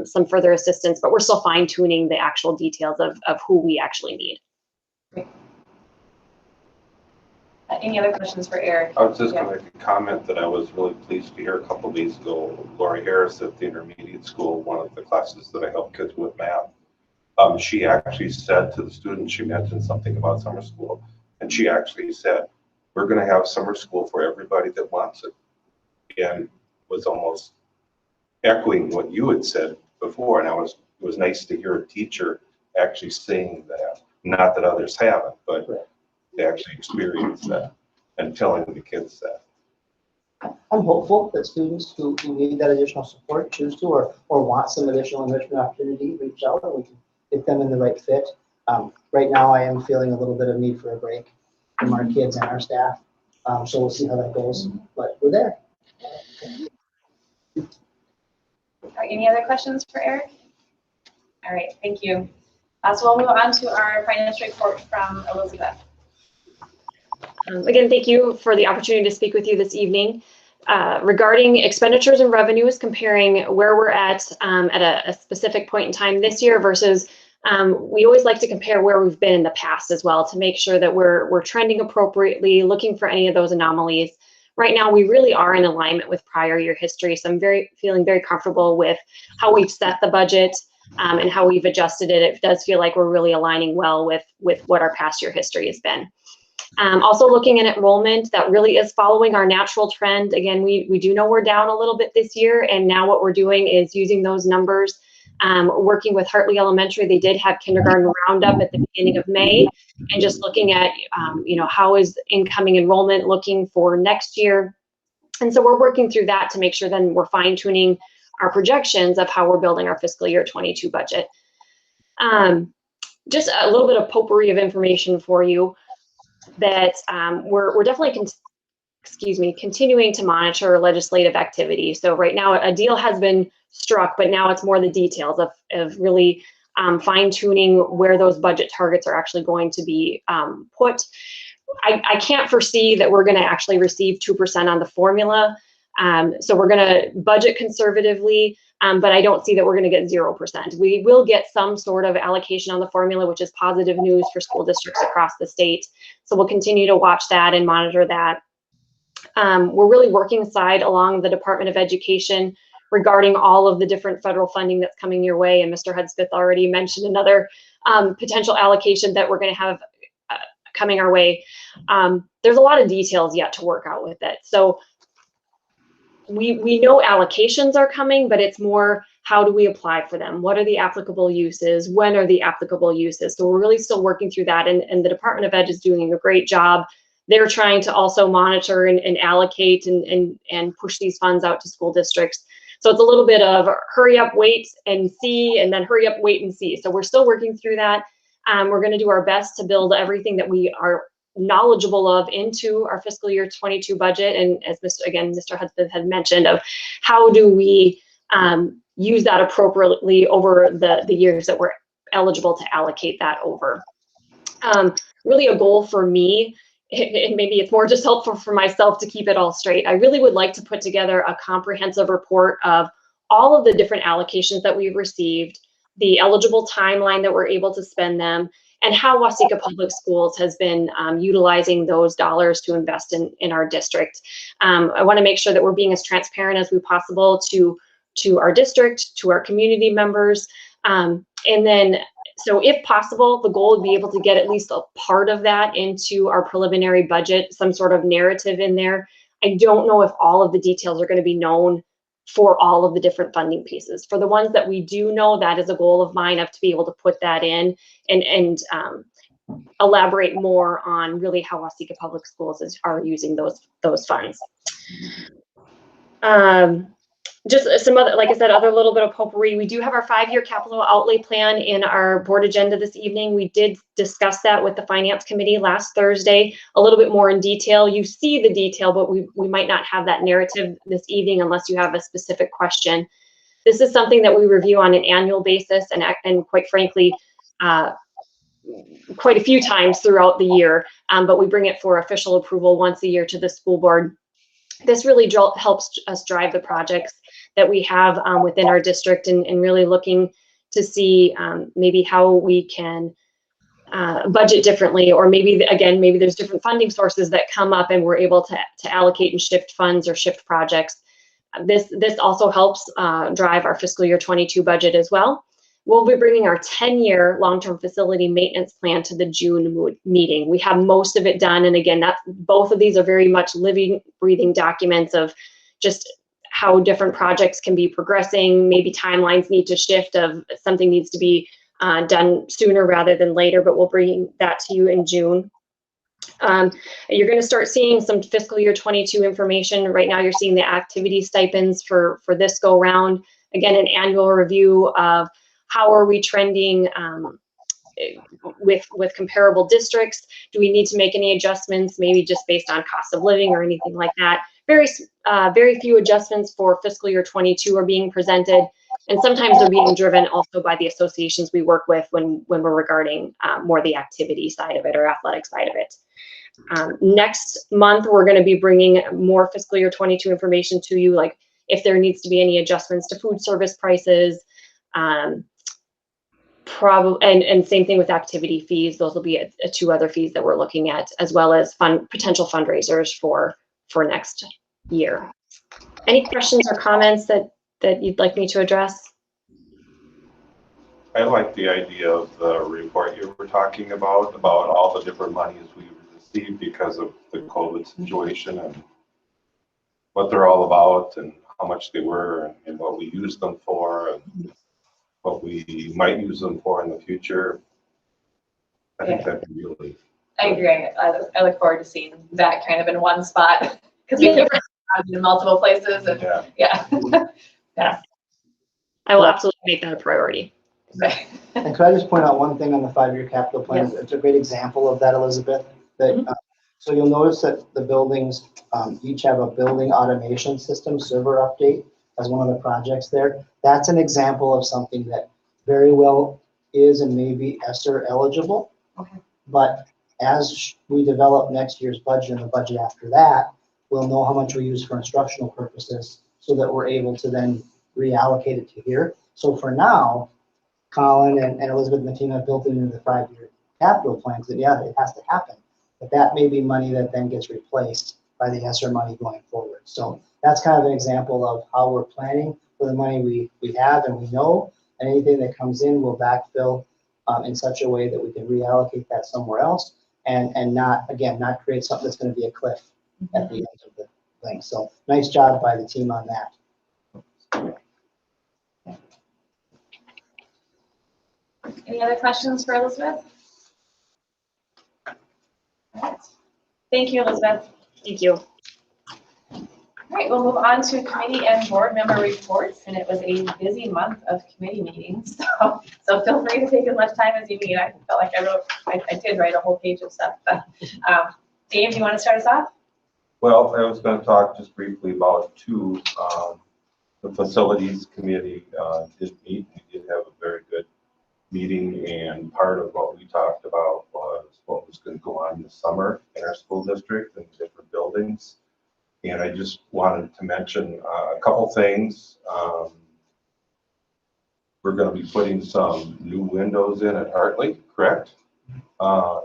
some further assistance, but we're still fine-tuning the actual details of who we actually need. Any other questions for Eric? I was just going to make a comment that I was really pleased to hear a couple of days ago. Lori Harris at the intermediate school, one of the classes that I help kids with math, she actually said to the students, she mentioned something about summer school, and she actually said, we're going to have summer school for everybody that wants it, and was almost echoing what you had said before. And it was nice to hear a teacher actually saying that, not that others haven't, but they actually experience that and telling the kids that. I'm hopeful that students who need that additional support choose to or want some additional enrichment opportunity reach out and we can get them in the right fit. Right now I am feeling a little bit of need for a break from our kids and our staff. So we'll see how that goes, but we're there. All right, any other questions for Eric? All right, thank you. So we'll move on to our financial report from Elizabeth. Again, thank you for the opportunity to speak with you this evening. Regarding expenditures and revenues, comparing where we're at a specific point in time this year versus we always like to compare where we've been in the past as well to make sure that we're trending appropriately, looking for any of those anomalies. Right now, we really are in alignment with prior year history, so I'm feeling very comfortable with how we've set the budget and how we've adjusted it. It does feel like we're really aligning well with what our past year history has been. Also looking at enrollment, that really is following our natural trend. Again, we do know we're down a little bit this year, and now what we're doing is using those numbers, working with Hartley Elementary. They did have kindergarten roundup at the beginning of May, and just looking at, how is incoming enrollment looking for next year. And so we're working through that to make sure then we're fine-tuning our projections of how we're building our fiscal year 22 budget. Just a little bit of potpourri of information for you. That we're definitely continuing to monitor legislative activity. So right now a deal has been struck, but now it's more the details of really fine-tuning where those budget targets are actually going to be put. I can't foresee that we're going to actually receive 2% on the formula. So we're going to budget conservatively, but I don't see that we're going to get 0%. We will get some sort of allocation on the formula, which is positive news for school districts across the state. So we'll continue to watch that and monitor that. We're really working along the Department of Education regarding all of the different federal funding that's coming your way. And Mr. Hudspeth already mentioned another potential allocation that we're going to have coming our way. There's a lot of details yet to work out with it. So we know allocations are coming, but it's more how do we apply for them? What are the applicable uses? When are the applicable uses? So we're really still working through that, and the Department of Ed is doing a great job. They're trying to also monitor and allocate and push these funds out to school districts. So it's a little bit of hurry up, wait and see, and then hurry up, wait and see. So we're still working through that. We're going to do our best to build everything that we are knowledgeable of into our fiscal year 22 budget. And as Mr. Hudspeth had mentioned, of how do we use that appropriately over the years that we're eligible to allocate that over. Really a goal for me, and maybe it's more just helpful for myself to keep it all straight. I really would like to put together a comprehensive report of all of the different allocations that we've received, the eligible timeline that we're able to spend them, and how Waseca Public Schools has been utilizing those dollars to invest in our district. I want to make sure that we're being as transparent as we possible to our district, to our community members. And then, so if possible, the goal would be able to get at least a part of that into our preliminary budget, some sort of narrative in there. I don't know if all of the details are going to be known for all of the different funding pieces. For the ones that we do know, that is a goal of mine of to be able to put that in and elaborate more on really how Waseca Public Schools are using those funds. Just some other, like I said, other little bit of potpourri. We do have our 5-year capital outlay plan in our board agenda this evening. We did discuss that with the finance committee last Thursday, a little bit more in detail. You see the detail, but we might not have that narrative this evening unless you have a specific question. This is something that we review on an annual basis and quite frankly, quite a few times throughout the year, but we bring it for official approval once a year to the school board. This really helps us drive the projects that we have within our district and really looking to see maybe how we can budget differently, or maybe, again, maybe there's different funding sources that come up and we're able to allocate and shift funds or shift projects. This also helps drive our fiscal year 22 budget as well. We'll be bringing our 10-year long-term facility maintenance plan to the June meeting. We have most of it done. And again, both of these are very much living, breathing documents of just how different projects can be progressing. Maybe timelines need to shift of something needs to be done sooner rather than later, but we'll bring that to you in June. You're going to start seeing some fiscal year 22 information. Right now, you're seeing the activity stipends for this go round. Again, an annual review of how are we trending with comparable districts? Do we need to make any adjustments, maybe just based on cost of living or anything like that? Very few adjustments for fiscal year 22 are being presented, and sometimes they're being driven also by the associations we work with when we're regarding more the activity side of it or athletic side of it. Next month, we're going to be bringing more fiscal year 22 information to you, like if there needs to be any adjustments to food service prices, and same thing with activity fees. Those will be two other fees that we're looking at, as well as potential fundraisers for next year. Any questions or comments that you'd like me to address? I like the idea of the report you were talking about all the different monies we received because of the COVID situation and what they're all about and how much they were and what we used them for and what we might use them for in the future. I think that'd be really. I agree. I look forward to seeing that kind of in one spot because we have in multiple places. And yeah. Yeah. I will absolutely make that a priority. Right. And could I just point out one thing on the 5-year capital plan? Yes. It's a great example of that, Elizabeth. That so you'll notice that the buildings each have a building automation system server update as one of the projects there. That's an example of something that very well is and may be ESSER eligible. Okay. But as we develop next year's budget and the budget after that, we'll know how much we use for instructional purposes so that we're able to then reallocate it to here. So for now, Colin and Elizabeth and the team have built it into the 5-year capital plan because it has to happen. But that may be money that then gets replaced by the ESSER money going forward. So that's kind of an example of how we're planning for the money we have and we know, and anything that comes in will backfill in such a way that we can reallocate that somewhere else and not create something that's going to be a cliff at the end of the thing. So nice job by the team on that. Any other questions for Elizabeth? All right. Thank you, Elizabeth. Thank you. All right, we'll move on to committee and board member reports, and it was a busy month of committee meetings, so feel free to take as much time as you need. I felt like I did write a whole page of stuff, but Dave, do you want to start us off? Well, I was going to talk just briefly about two. The facilities committee did meet. We did have a very good meeting, and part of what we talked about was what was going to go on this summer in our school district and different buildings. And I just wanted to mention a couple things. We're going to be putting some new windows in at Hartley, correct?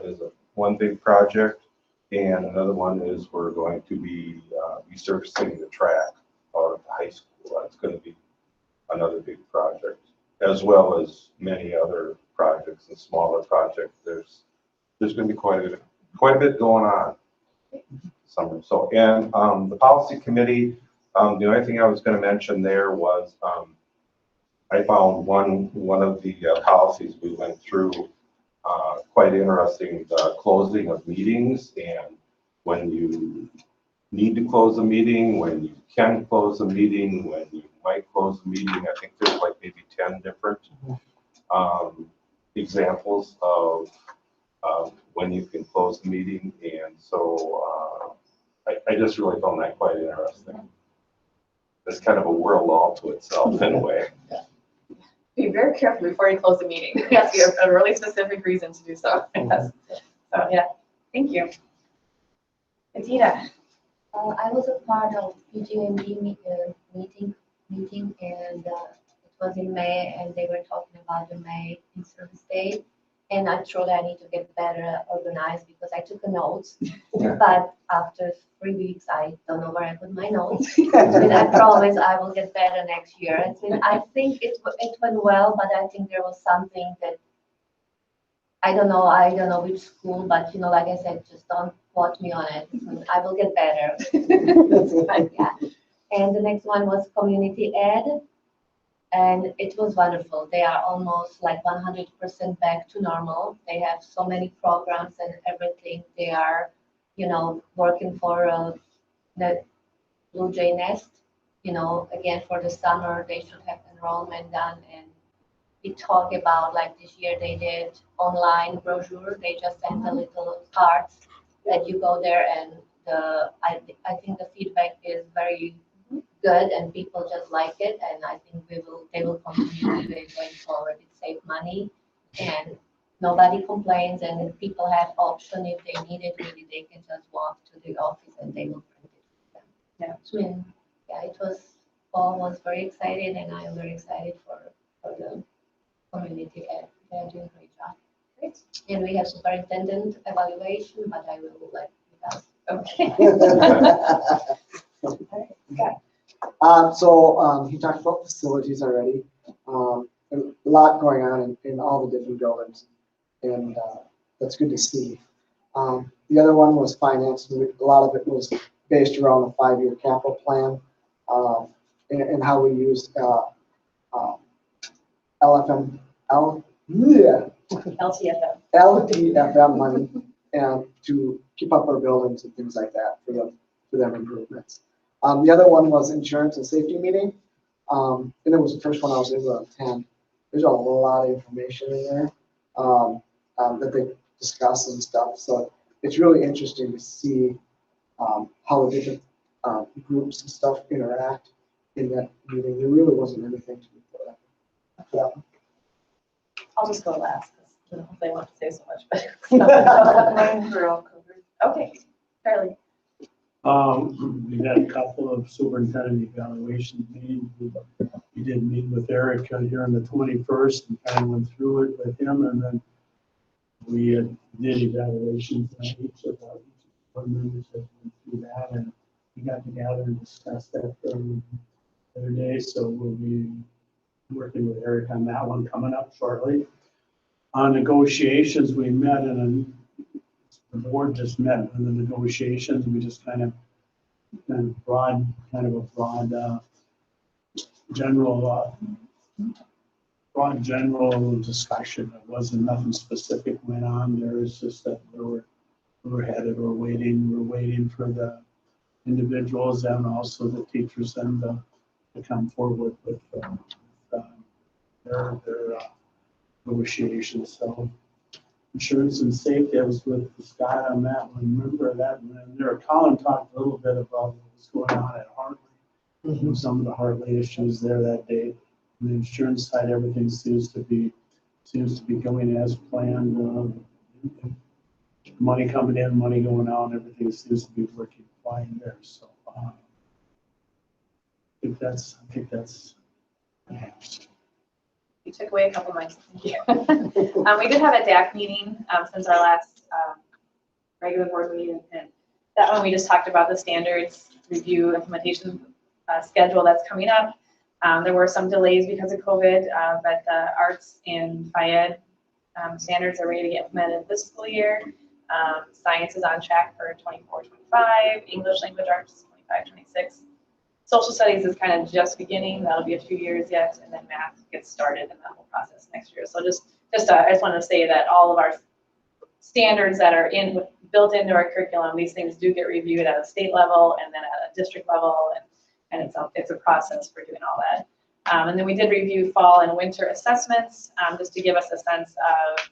Is one big project. And another one is we're going to be resurfacing the track out of the high school. That's going to be another big project, as well as many other projects and smaller projects. There's going to be quite a bit going on summer. So, and the policy committee, The only thing I was going to mention there was I found one of the policies we went through quite interesting, the closing of meetings and when you need to close a meeting, when you can close a meeting, when you might close a meeting. I think there's like maybe 10 different examples of when you can close the meeting. And so I just really found that quite interesting. It's kind of a world all to itself in a way. Be very careful before you close the meeting. Yes, you have a really specific reason to do so. Yes. So yeah, thank you. Adita. I was a part of PGMD meeting, and it was in May, and they were talking about the May in-service day. And I need to get better organized because I took a note, but after 3 weeks, I don't know where I put my notes. And I promise I will get better next year. I think it went well, but I think there was something that I don't know which school, but like I said, just don't quote me on it. I will get better. Yeah. And the next one was community ed. And it was wonderful. They are almost like 100% back to normal. They have so many programs and everything. They are, working for the Blue Jay Nest. Again, for the summer, they should have enrollment done. And we talk about, like this year, they did online brochure. They just sent the little cards that you go there, and I think the feedback is very good and people just like it, and I think they will continue to do it going forward. It saves money and nobody complains, and people have option if they need it, really they can just walk to the office and they will print it for them. Yeah. It was very excited, and I am very excited for the community ed. They are doing a great job. Great. And we have superintendent evaluation, but I will let you guys. Okay. Okay. He talked about facilities already. A lot going on in all the different buildings, and that's good to see. The other one was finance. A lot of it was based around the 5-year capital plan and how we used LTFM money and to keep up our buildings and things like that for them improvements. The other one was insurance and safety meeting, and it was the first one I was able to attend. There's a lot of information in there that they discuss and stuff. So it's really interesting to see how the different groups and stuff interact in that meeting. There really wasn't anything to report after that one. I'll just go last because they want to say so much, but mine were all covered. Okay, Charlie. We had a couple of superintendent evaluation meetings. We did meet with Erica here on the 21st and kind of went through it with him, and then we did evaluations on each of our board members that went through that, and we got together and discussed that the other day. So we'll be working with Eric on that one coming up shortly. On negotiations, we met and the board just met in the negotiations. We just kind of a broad general discussion. It wasn't nothing specific went on there. It's just that we're headed, we're waiting for the individuals and also the teachers and to come forward with their negotiations. So insurance and safety, I was with Scott on that one. Remember that? And then there, Colin talked a little bit about what was going on at Hartley. Some of the Hartley issues there that day. On the insurance side, everything seems to be going as planned. Money coming in, money going out, everything seems to be working fine there. So I think that's. You took away a couple months. Thank you. We did have a DAC meeting since our last regular board meeting, and that one we just talked about the standards review implementation schedule that's coming up. There were some delays because of COVID, but the arts and FIED standards are ready to get implemented this school year. Science is on track for 24-25, English language arts 25-26. Social studies is kind of just beginning. That'll be a few years yet, and then math gets started in that whole process next year. So I just want to say that all of our standards that are built into our curriculum, these things do get reviewed at a state level and then at a district level, and it's a process for doing all that. And then we did review fall and winter assessments, just to give us a sense of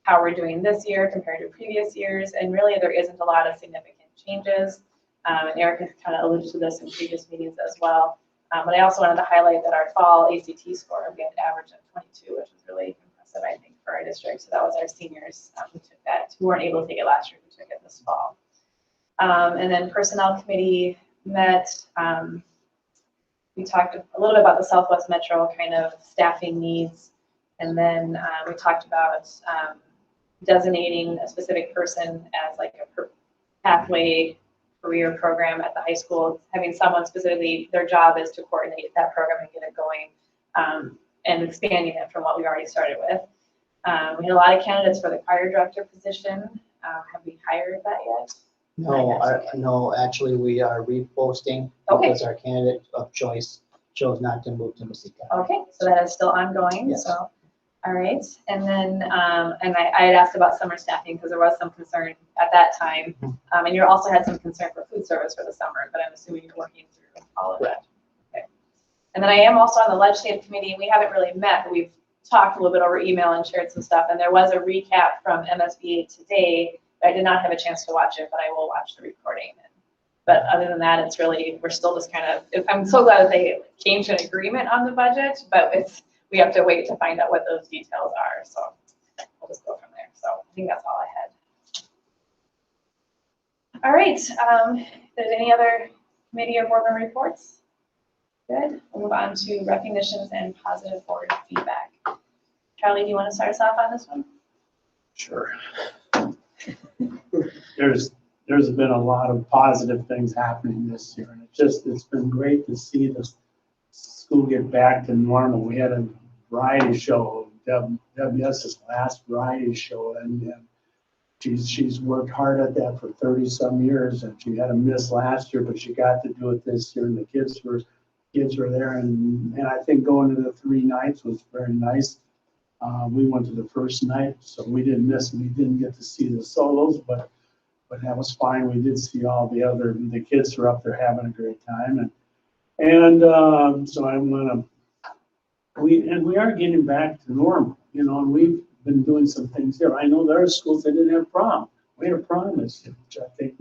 how we're doing this year compared to previous years. And really, there isn't a lot of significant changes. And Erica kind of alluded to this in previous meetings as well. But I also wanted to highlight that our fall ACT score, we had an average of 22, which was really impressive, I think, for our district. So that was our seniors who took that, who weren't able to take it last year, who took it this fall. And then personnel committee met. We talked a little bit about the Southwest Metro kind of staffing needs. And then we talked about designating a specific person as like a pathway career program at the high school, having someone specifically, their job is to coordinate that program and get it going, and expanding it from what we already started with. We had a lot of candidates for the choir director position. Have we hired that yet? No, actually, we are reposting because our candidate of choice chose not to move to Masika. Okay, so that is still ongoing. Yes. So, all right. And then, and I had asked about summer staffing because there was some concern at that time. And you also had some concern for food service for the summer, but I'm assuming you're working through all of that. Okay. And then I am also on the legislative committee. We haven't really met, but we've talked a little bit over email and shared some stuff. And there was a recap from MSBA today. I did not have a chance to watch it, but I will watch the recording. But other than that, it's really, we're still just kind of, I'm so glad that they came to an agreement on the budget, but we have to wait to find out what those details are. So we'll just go from there. So I think that's all I had. All right, if there's any other committee or board member reports? Good, we'll move on to recognitions and positive board feedback. Charlie, do you want to start us off on this one? Sure. There's been a lot of positive things happening this year, and it's been great to see the school get back to normal. We had a variety show, WS's last variety show, and she's worked hard at that for 30-some years, and she had a miss last year, but she got to do it this year, and the kids were there, and I think going to the 3 nights was very nice. We went to the first night, so we didn't miss, we didn't get to see the solos, but that was fine. We did see all the kids were up there having a great time, and so we are getting back to normal, you know, and we've been doing some things here. I know there are schools that didn't have prom. We had a prom this year, which I think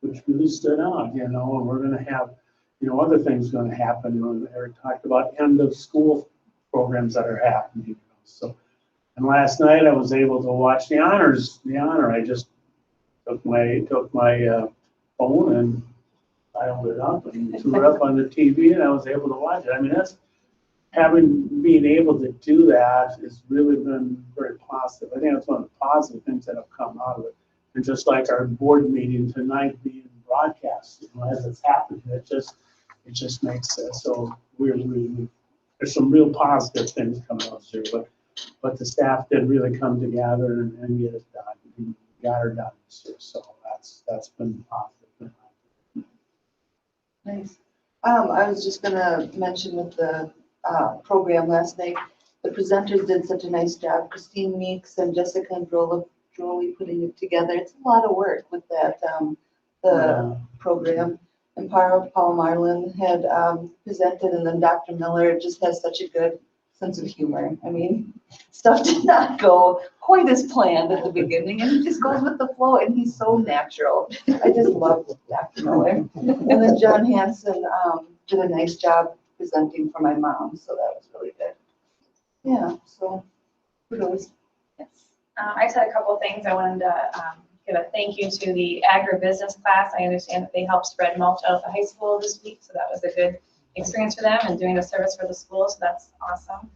which really stood out, you know, and we're gonna have, you know, other things gonna happen. You know, Eric talked about end of school programs that are happening, you know, so. And last night I was able to watch the honor. I just took my phone and dialed it up and threw it up on the TV, and I was able to watch it. I mean, being able to do that has really been very positive. I think that's one of the positive things that have come out of it. And just like our board meeting tonight being broadcast, you know, as it's happening, it just makes sense. So there's some real positive things coming out here, but the staff did really come together and get it done. We got her done this year, so that's been positive. Nice. I was just gonna mention with the program last night, the presenters did such a nice job. Christine Meeks and Jessica and Jolie putting it together. It's a lot of work with that program. And Paul Marlin had presented, and then Dr. Miller just has such a good sense of humor. I mean, stuff did not go quite as planned at the beginning, and he just goes with the flow, and he's so natural. I just love Dr. Miller. And then John Hansen did a nice job presenting for my mom, so that was really good. Yeah, so kudos. Yes. I just had a couple of things. I wanted to give a thank you to the agribusiness class. I understand that they helped spread mulch out at the high school this week, so that was a good experience for them and doing a service for the school, so that's awesome.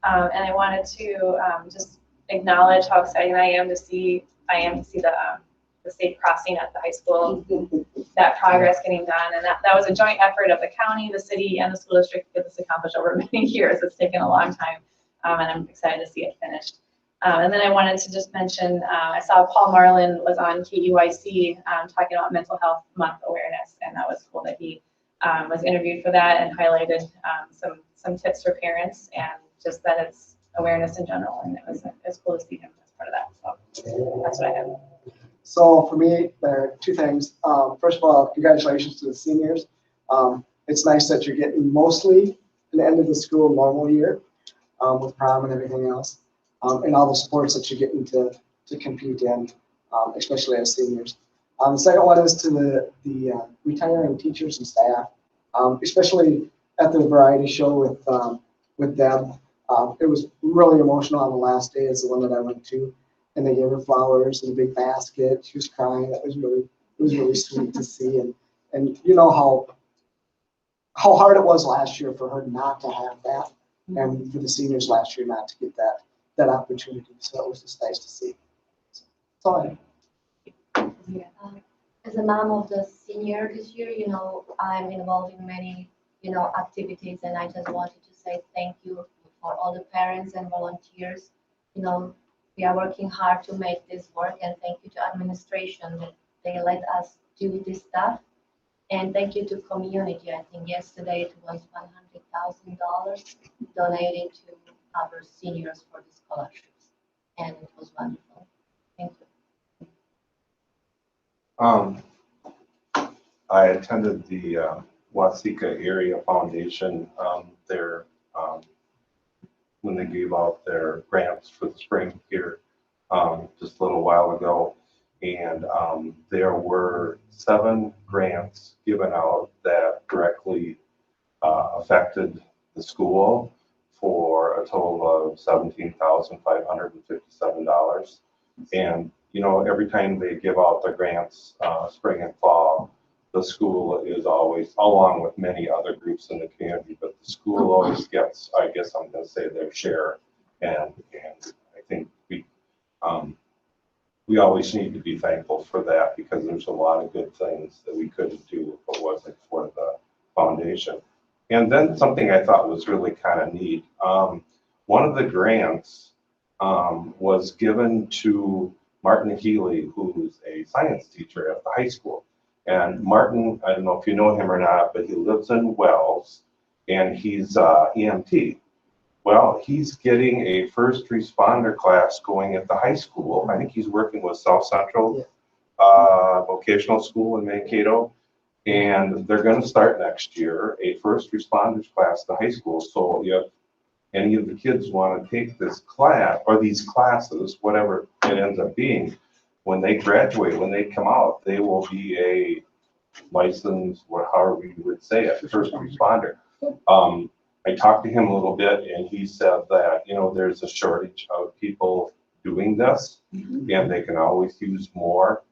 And I wanted to just acknowledge how exciting I am to see the safe crossing at the high school, that progress getting done, and that was a joint effort of the county, the city, and the school district to get this accomplished over many years. It's taken a long time, and I'm excited to see it finished. And then I wanted to just mention, I saw Paul Marlin was on KUIC talking about Mental Health Month awareness, and that was cool that he was interviewed for that and highlighted some tips for parents and just that it's awareness in general. And it was cool to see him as part of that. So that's what I have. So for me, there are two things. First of all, congratulations to the seniors. It's nice that you're getting mostly an end of the school normal year with prom and everything else, and all the sports that you're getting to compete in, especially as seniors. The second one is to the retiring teachers and staff, especially at the variety show with Deb. It was really emotional on the last day, is the one that I went to, and they gave her flowers and a big basket. She was crying. It was really sweet to see, and you know how hard it was last year for her not to have that, and for the seniors last year not to get that opportunity. So it was just nice to see. So that's all I have. As a mom of the senior this year, I'm involved in many, activities, and I just wanted to say thank you for all the parents and volunteers. We are working hard to make this work, and thank you to administration that they let us do this stuff. And thank you to community. I think yesterday it was $100,000 donated to our seniors for the scholarships, and it was wonderful. Thank you. I attended the Waseca Area Foundation there when they gave out their grants for the spring here just a little while ago, and there were 7 grants given out that directly affected the school for a total of $17,557. And every time they give out the grants, spring and fall, the school is always, along with many other groups in the community, but the school always gets, I guess I'm going to say, their share. And I think we always need to be thankful for that, because there's a lot of good things that we couldn't do if it wasn't for the foundation. And then something I thought was really kind of neat. One of the grants was given to Martin Healy, who's a science teacher at the high school. And Martin, I don't know if you know him or not, but he lives in Wells, and he's EMT. Well, he's getting a first responder class going at the high school. I think he's working with South Central Vocational School in Mankato. And they're going to start next year a first responders class at the high school. So if any of the kids want to take this class or these classes, whatever it ends up being, when they graduate, when they come out, they will be a licensed, or however you would say it, first responder. I talked to him a little bit, and he said that, there's a shortage of people doing this, and they can always use more.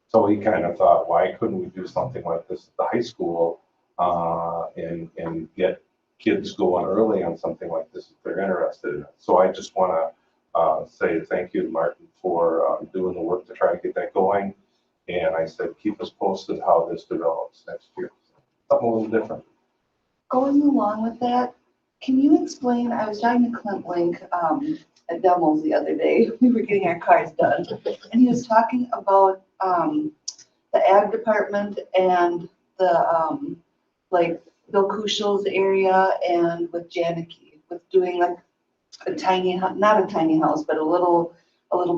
So he kind of thought, why couldn't we do something like this at the high school and get kids going early on something like this if they're interested in it? So I just want to say thank you to Martin for doing the work to try to get that going. And I said, keep us posted how this develops next year. Something a little different. Going along with that, can you explain, I was talking to Clint Link at Demos the other day. We were getting our cars done, and he was talking about the ag department and the like Bill Kushel's area, and with Janicki, with doing like a tiny, not a tiny house, but a little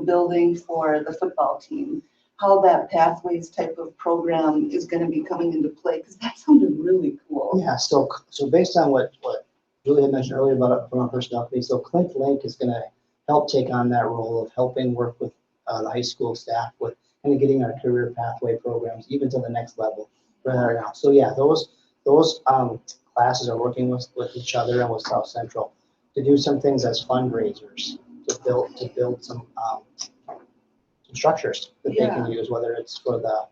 building for the football team. How that Pathways type of program is going to be coming into play, because that sounded really cool. Yeah, so based on what Julie had mentioned earlier about it from our personnel committee, so Clint Link is going to help take on that role of helping work with the high school staff with kind of getting our career pathway programs even to the next level right now. So yeah, those classes are working with each other and with South Central to do some things as fundraisers to build some structures that they can use, whether it's for the,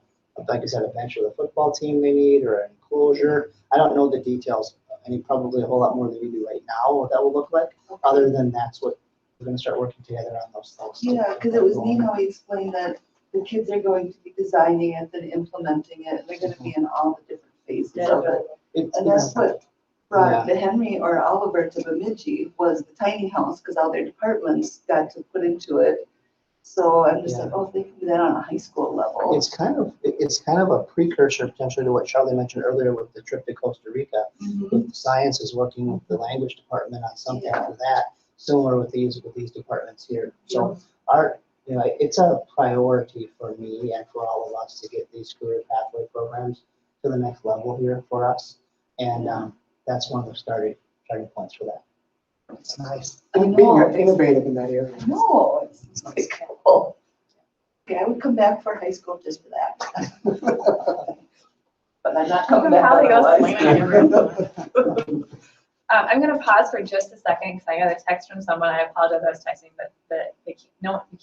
like I said, a bench for the football team they need, or an enclosure. I don't know the details, probably a whole lot more than we do right now, what that will look like. Other than that's what we're going to start working together on those things. Yeah, because it was neat how he explained that the kids are going to be designing it and implementing it. They're going to be in all the different phases of it. And that's what brought the Henry or Oliver to Bemidji, was the tiny house, because all their departments got to put into it. So I'm just like, oh, if they can do that on a high school level. It's kind of a precursor potentially to what Charlie mentioned earlier with the trip to Costa Rica. Mhm. With science is working with the language department on something for that, similar with these departments here. So it's a priority for me and for all of us to get these career pathway programs to the next level here for us. And that's one of the starting points for that. It's nice. I Being know. innovative in that area. No, it's pretty cool. Okay, I would come back for high school just for that. But I'm not coming back Probably go otherwise. swing on your roof. I'm gonna pause for just a second because I got a text from someone. I apologize, I was texting, but you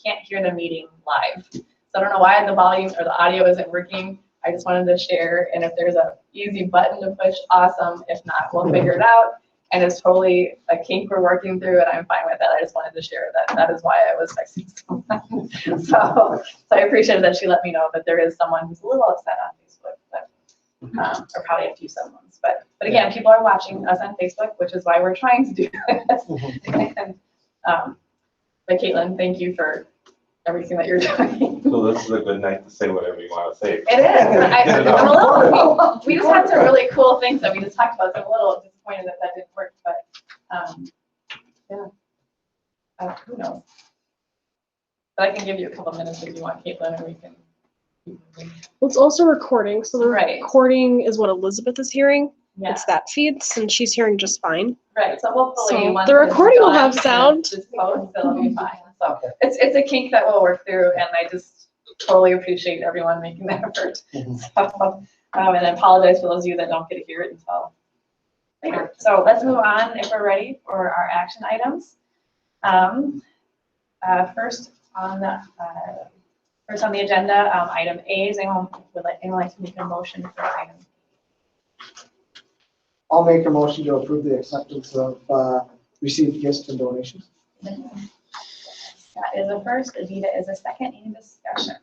can't hear the meeting live. So I don't know why the volume or the audio isn't working. I just wanted to share, and if there's a easy button to push, awesome. If not, we'll figure it out. And it's totally a kink we're working through, and I'm fine with that. I just wanted to share that. That is why I was texting someone. So I appreciate that she let me know that there is someone who's a little upset on Facebook, but or probably a few someones. But again, people are watching us on Facebook, which is why we're trying to do this. And, but Caitlin, thank you for everything that you're doing. So this is a good night to say whatever you want to say. It is. I'm a little, we just had some really cool things that we just talked about, so I'm a little disappointed that didn't work, but yeah. Who knows? But I can give you a couple minutes if you want, Caitlin, and we can. Well, it's also recording, so the Right. recording is what Elizabeth is hearing. Yeah. It's that feed, and she's hearing just fine. Right, so hopefully. So once the this is recording will done, have and sound. it's just post, it'll be fine. So it's a kink that we'll work through, and I just totally appreciate everyone making the effort. So, and I apologize for those of you that don't get to hear it until later. So let's move on if we're ready for our action items. First on the agenda, item A is anyone like to make a motion for item A? I'll make a motion to approve the acceptance of received gifts and donations. That is a first. Adita is a second. Any discussion?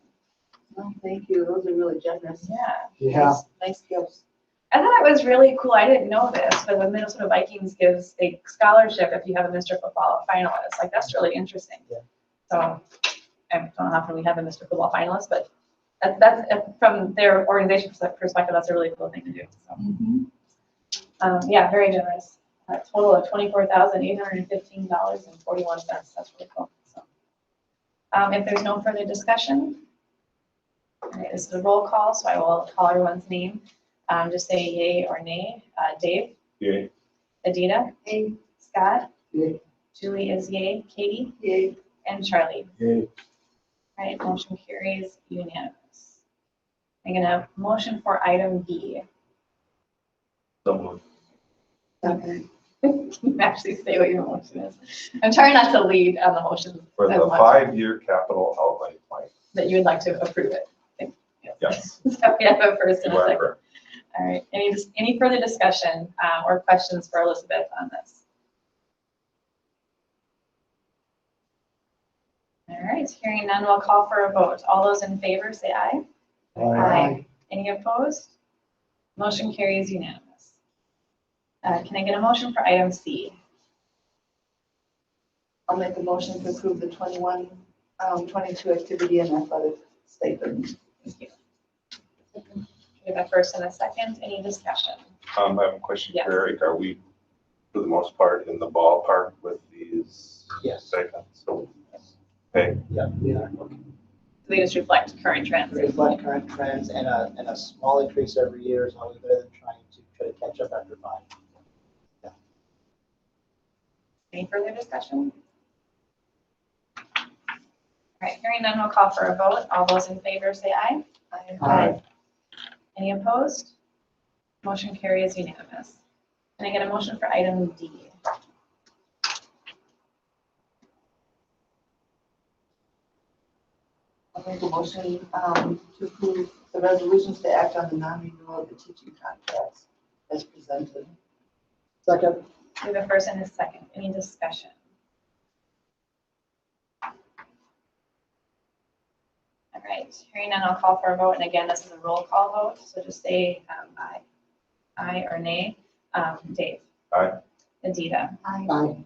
Oh, thank you. Those are really generous. Yeah. Yeah. Nice gifts. I thought it was really cool. I didn't know this, but the Minnesota Vikings gives a scholarship if you have a Mr. Football finalist. Like, that's really interesting. Yeah. So I don't know how often we have a Mr. Football finalist, but that's from their organization perspective, that's a really cool thing to do. So, yeah, very generous. A total of $24,815.41. That's really cool. So, if there's no further discussion, all right, this is a roll call, so I will call everyone's name. Just say yay or nay. Dave? Yay. Adita? Yay. Scott? Yay. Julie is yay. Katie? Yay. And Charlie? Yay. All right, motion carries unanimous. I'm gonna motion for item B. Someone. Okay. Can you actually say what your motion is? I'm trying not to lead on the motion For the as much, 5-year capital outlay plan. that you would like to approve it. Yes. So we have a first and a second. Whoever. All right, any further discussion or questions for Elizabeth on this? All right, hearing none, we'll call for a vote. All those in favor say aye. Aye. Any opposed? Motion carries unanimous. Can I get a motion for item C? I'll make a motion to approve the 21-22 activity and athletic stipend. Thank you. We have a first and a second. Any discussion? I have a question Yes. for Eric. Are we, for the most part, in the ballpark with these Yes. segments? So, okay. Yeah, we are. They just reflect current trends. Reflect current trends and a small increase every year is always better than trying to try to catch up after 5. Any further discussion? All right, hearing none, we'll call for a vote. All those in favor say aye. Aye. Any opposed? Motion carries unanimous. Can I get a motion for item D? I'll make a motion to approve the resolutions to act on the non-renewal of the teaching contracts as presented. Second. We have a first and a second. Any discussion? All right, hearing none, I'll call for a vote. And again, this is a roll call vote, so just say aye. Aye or nay. Dave? Aye. Adita? Aye.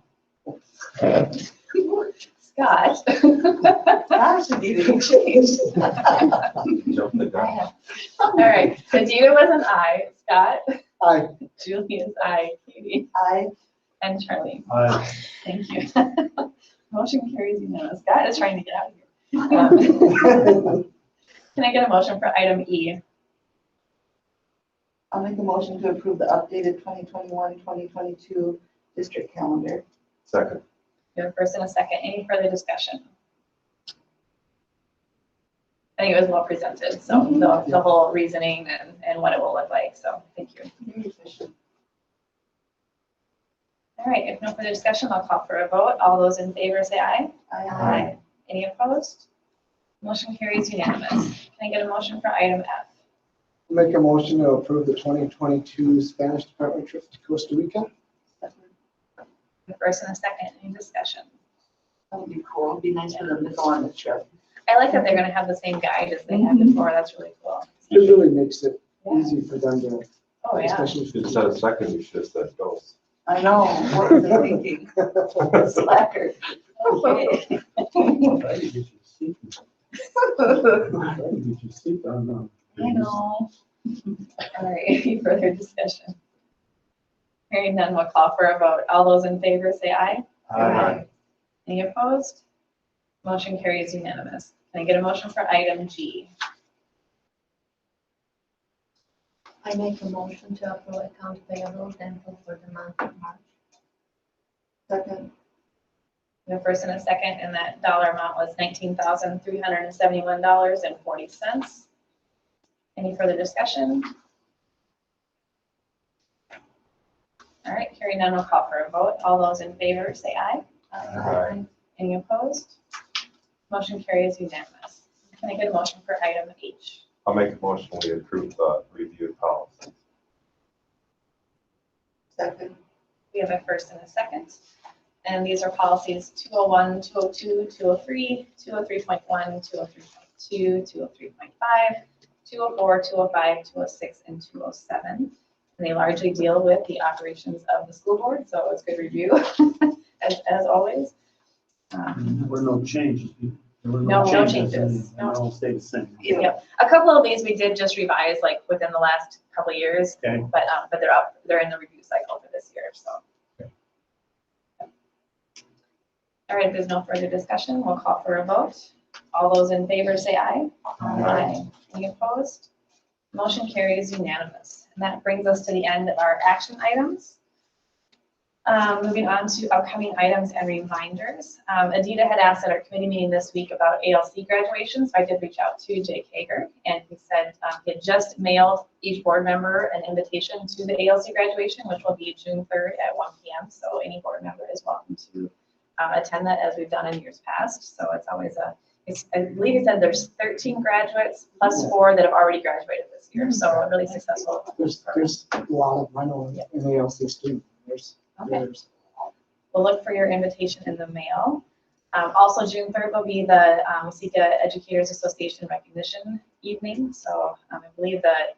Scott. That should need to be changed. Jump the gun. All right, Adita was an I, Scott, Aye. Julie is I, Katie, I, and Charlie. Aye. Thank you. Motion carries unanimous. Scott is trying to get out of here. Can I get a motion for item E? I'll make a motion to approve the updated 2021-2022 district calendar. Second. We have a first and a second. Any further discussion? I think it was well presented, so the whole reasoning and what it will look like, so thank you. Very efficient. All right, if no further discussion, I'll call for a vote. All those in favor say aye. Aye. Any opposed? Motion carries unanimous. Can I get a motion for item F? Make a motion to approve the 2022 Spanish Department trip to Costa Rica. The first and a second, any discussion? That would be cool. It'd be nice for them to go on the trip. I like that they're gonna have the same guide as they had before. That's really cool. It really makes it easy for them to, Oh, yeah. especially. You said a second, you should have said no. I know. What were they thinking? Slacker. Okay. Try to get you sleeping. Try to get you sleep on I know. All right, any further discussion? Hearing none, we'll call for a vote. All those in favor say aye. Aye. Any opposed? Motion carries unanimous. Can I get a motion for item G? I make a motion to approve account payable dental for the month of March. Second. The first and a second, and that dollar amount was $19,371.40. Any further discussion? All right, hearing none, we'll call for a vote. All those in favor say aye. Aye. Any opposed? Motion carries unanimous. Can I get a motion for item H? I'll make a motion, we approve the reviewed policy. Second. We have a first and a second. And these are policies 201, 202, 203, 203.1, 203.2, 203.5, 204, 205, 206, and 207. And they largely deal with the operations of the school board, so it's good review, as always. There were no changes. There were No changes. changes. And they all stayed the same. Yeah, a couple of these we did just revise like within the last couple of years, Okay. but they're in the review cycle for this year, so. All right, if there's no further discussion, we'll call for a vote. All those in favor say aye. Aye. Any opposed? Motion carries unanimous. And that brings us to the end of our action items. Moving on to upcoming items and reminders. Adita had asked at our committee meeting this week about ALC graduation, so I did reach out to Jake Hager, and he said he had just mailed each board member an invitation to the ALC graduation, which will be June 3rd at 1 p.m. So any board member is welcome to attend that, as we've done in years past. So it's always I believe he said there's 13 graduates plus 4 that have already graduated this year. So a really successful. There's a lot of, I know, in the ALC student. Okay. We'll look for your invitation in the mail. Also, June 3rd will be the Rica Educators Association recognition evening. So I believe that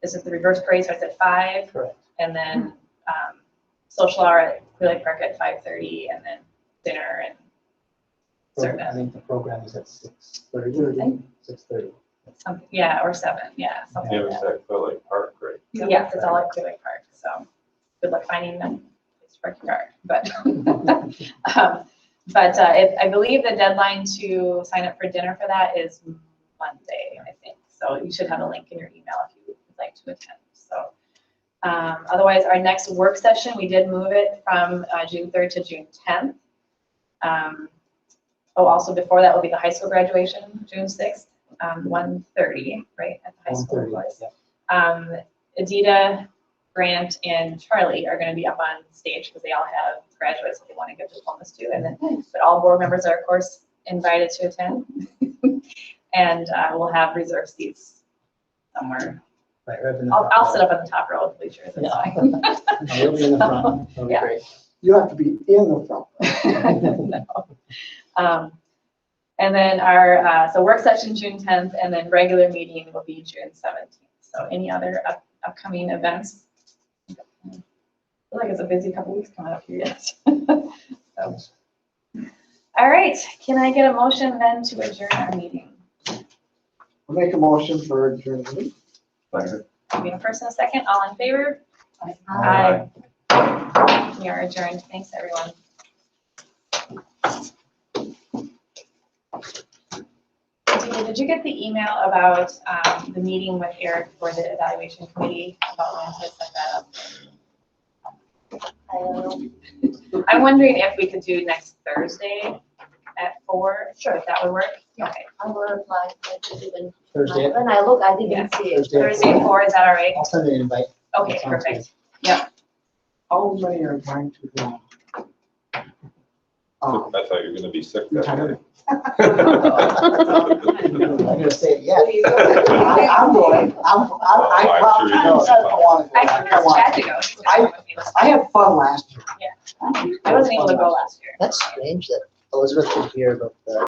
this is the reverse parade starts at 5. Correct. And then social hour at Clear Lake Park at 5:30, and then dinner and I service. think the program is at 6:30. 6:30. Something, yeah, or 7, yeah, something Yeah, like it's that. at Clear Lake Park, right? Yes, it's all at Clear Lake Park. So good luck finding them. Park your car, but I believe the deadline to sign up for dinner for that is Monday, I think. So you should have a link in your email if you would like to attend. So otherwise, our next work session, we did move it from June 3rd to June 10th. Also before that will be the high school graduation, June 6th, 1:30, right, at the high school. 1:30, yeah. Adita, Grant, and Charlie are going to be up on stage because they all have graduates that they want to give diplomas to. And then, but all board members are, of course, invited to attend. And we'll have reserved seats somewhere. Right, right in the I'll front. sit up on the top row of the bleachers. It's Yeah. fine. No, you'll be in the front. That'll be Yeah. great. You have to be in the front. No. And then our so work session June 10th, and then regular meeting will be June 17th. So any other upcoming events? I feel like it's a busy couple weeks coming up here yet. So, All right, can I get a motion then to adjourn our meeting? I'll make a motion for adjournment. Second. We have a first and a second, all in favor? Aye. We are adjourned. Thanks, everyone. Did you get the email about the meeting with Eric for the evaluation committee about when to set that up? I don't know. I'm wondering if we could do next Thursday at 4. Sure. If that would work? Yeah. Okay. I will reply. I didn't even- Thursday, When I look, I didn't Yeah. see it. Thursday. Thursday at 4, is that all right? I'll send an invite. Okay, Sounds perfect. How many are trying to go? I thought you were gonna be sick that day. I'm gonna say, yeah. I'm going. I probably sure don't you want to go. I can ask Chad to go. He's gonna come with me this I had fun last year. I wasn't able to go last year. That's strange that Elizabeth could hear about the